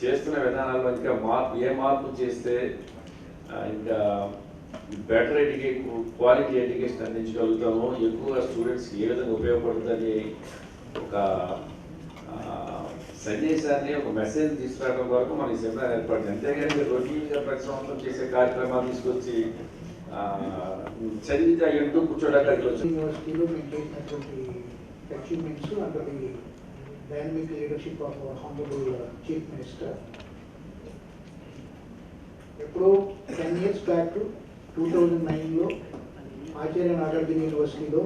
చేస్తున్న విధానాల్లో ఇంకా ఏ మార్పు చేస్తే ఇంకా బెటర్ క్వాలిటీ ఎడ్యుకేషన్ అందించగలుగుతాము, ఎక్కువగా స్టూడెంట్స్కి ఏ విధంగా ఉపయోగపడుతుందని ఒక సందేశాన్ని, ఒక మెసేజ్ తీసుకురావడం వరకు మన ఈ సెమినార్ ఏర్పడింది. అంతేగాని రొటీన్గా ప్రతి సంవత్సరం చేసే కార్యక్రమాలు తీసుకొచ్చి చదివితే ఎంటూ కూర్చోడానికి యూనివర్సిటీలో మేము చేసినటువంటి achievements under the dynamic leadership of our Honorable Chief Minister. ఎప్పుడో 10 years back 2009లో ఆచార్య నాగార్జున యూనివర్సిటీలో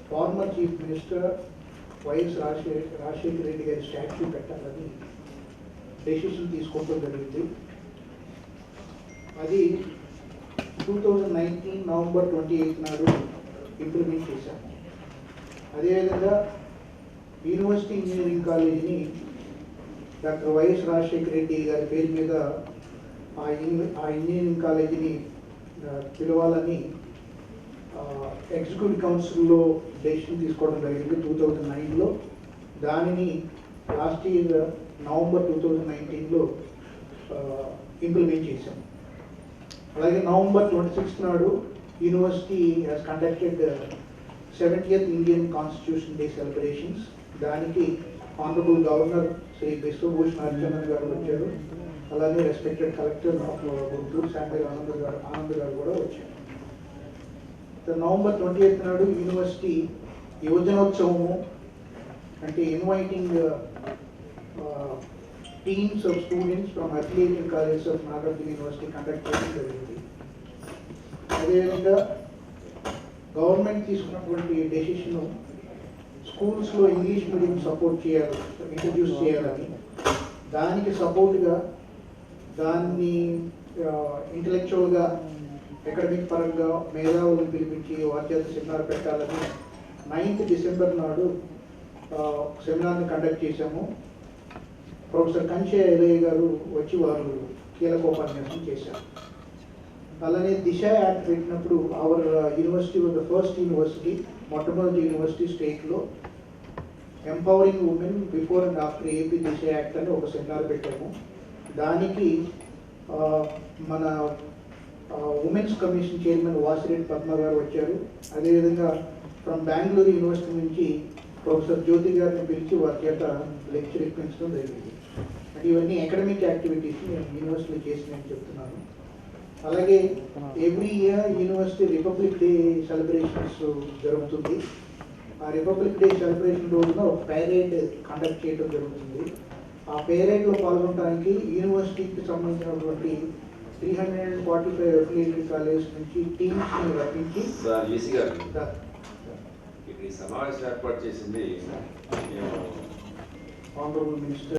former chief minister YS Rajasekhara Reddy గారి స్టాచ్యూ పెట్టాలని డెసిషన్ తీసుకోవడం జరిగింది. అది 2019 నవంబర్ 28 నాడు ఇంప్లిమెంట్ చేశాం. అదేవిధంగా యూనివర్సిటీ ఇంజనీరింగ్ కాలేజీని డాక్టర్ వైఎస్ రాజశేఖర రెడ్డి గారి పేరు మీద ఆ ఇంజనీరింగ్ కాలేజీని పిలవాలని ఎగ్జిక్యూటివ్ కౌన్సిల్లో డెసిషన్ తీసుకోవడం జరిగింది 2009లో. దానిని లాస్ట్ ఇయర్ నవంబర్ 2019లో ఇంప్లిమెంట్ చేశాం. అలాగే నవంబర్ 26 నాడు university has conducted 70th Indian constitution day celebrations. దానికి ఆనరబుల్ గవర్నర్ శ్రీ బిశ్వభూషణ్ హరిచందన్ గారు వచ్చారు. అలాగే రెస్పెక్టెడ్ కలెక్టర్ ఆఫ్ గుంటూరు శాంతి ఆనంద్ గారు కూడా వచ్చారు. నవంబర్ 28 నాడు యూనివర్సిటీ యువజనోత్సవము అంటే inviting teams of students from affiliated colleges of Nagarjuna university conduct చేయడం జరిగింది. అదేవిధంగా గవర్నమెంట్ తీసుకున్నటువంటి డెసిషన్ స్కూల్స్లో ఇంగ్లీష్ మీడియం సపోర్ట్ చేయాలి, ఇంట్రడ్యూస్ చేయాలని, దానికి సపోర్ట్గా దాన్ని ఇంటలెక్చువల్గా అకాడమిక్ పరంగా మేధావులను పిలిపించి వారి చేత సెమినార్ పెట్టాలని 9th డిసెంబర్ నాడు సెమినార్ని కండక్ట్ చేశాము. ప్రొఫెసర్ కంచే ఎలయ్య గారు వచ్చి వారు కీలకోపన్యాసం చేశారు. అలానే దిశ యాక్ట్ పెట్టినప్పుడు hour university was the first university, మొట్టమొదటి యూనివర్సిటీ స్టేట్లో empowering women before and after AP Disha act అని ఒక సెమినార్ పెట్టాము. దానికి మన women's commission chairman Vasireddy Padma గారు వచ్చారు. అదేవిధంగా ఫ్రమ్ బెంగళూరు యూనివర్సిటీ నుంచి ప్రొఫెసర్ జ్యోతి గారిని పిలిచి వారి చేత లెక్చర్ ఇప్పించడం జరిగింది. ఇవన్నీ అకాడమిక్ యాక్టివిటీస్ నేను యూనివర్సిటీలో చేసినట్టు చెప్తున్నాను. అలాగే every year university republic day celebrations జరుగుతుంది. ఆ రిపబ్లిక్ డే సెలబ్రేషన్ రోజున ఒక పేరేడ్ కండక్ట్ చేయడం జరుగుతుంది. ఆ పేరేడ్లో పాల్గొనడానికి యూనివర్సిటీకి సంబంధించినటువంటి 345 అఫిలియేటెడ్ కాలేజ్ నుంచి టీమ్స్ని రప్పించి ఈసీ గారు ఈ సమావేశం ఏర్పాటు చేసింది ఆనరబుల్ మినిస్టర్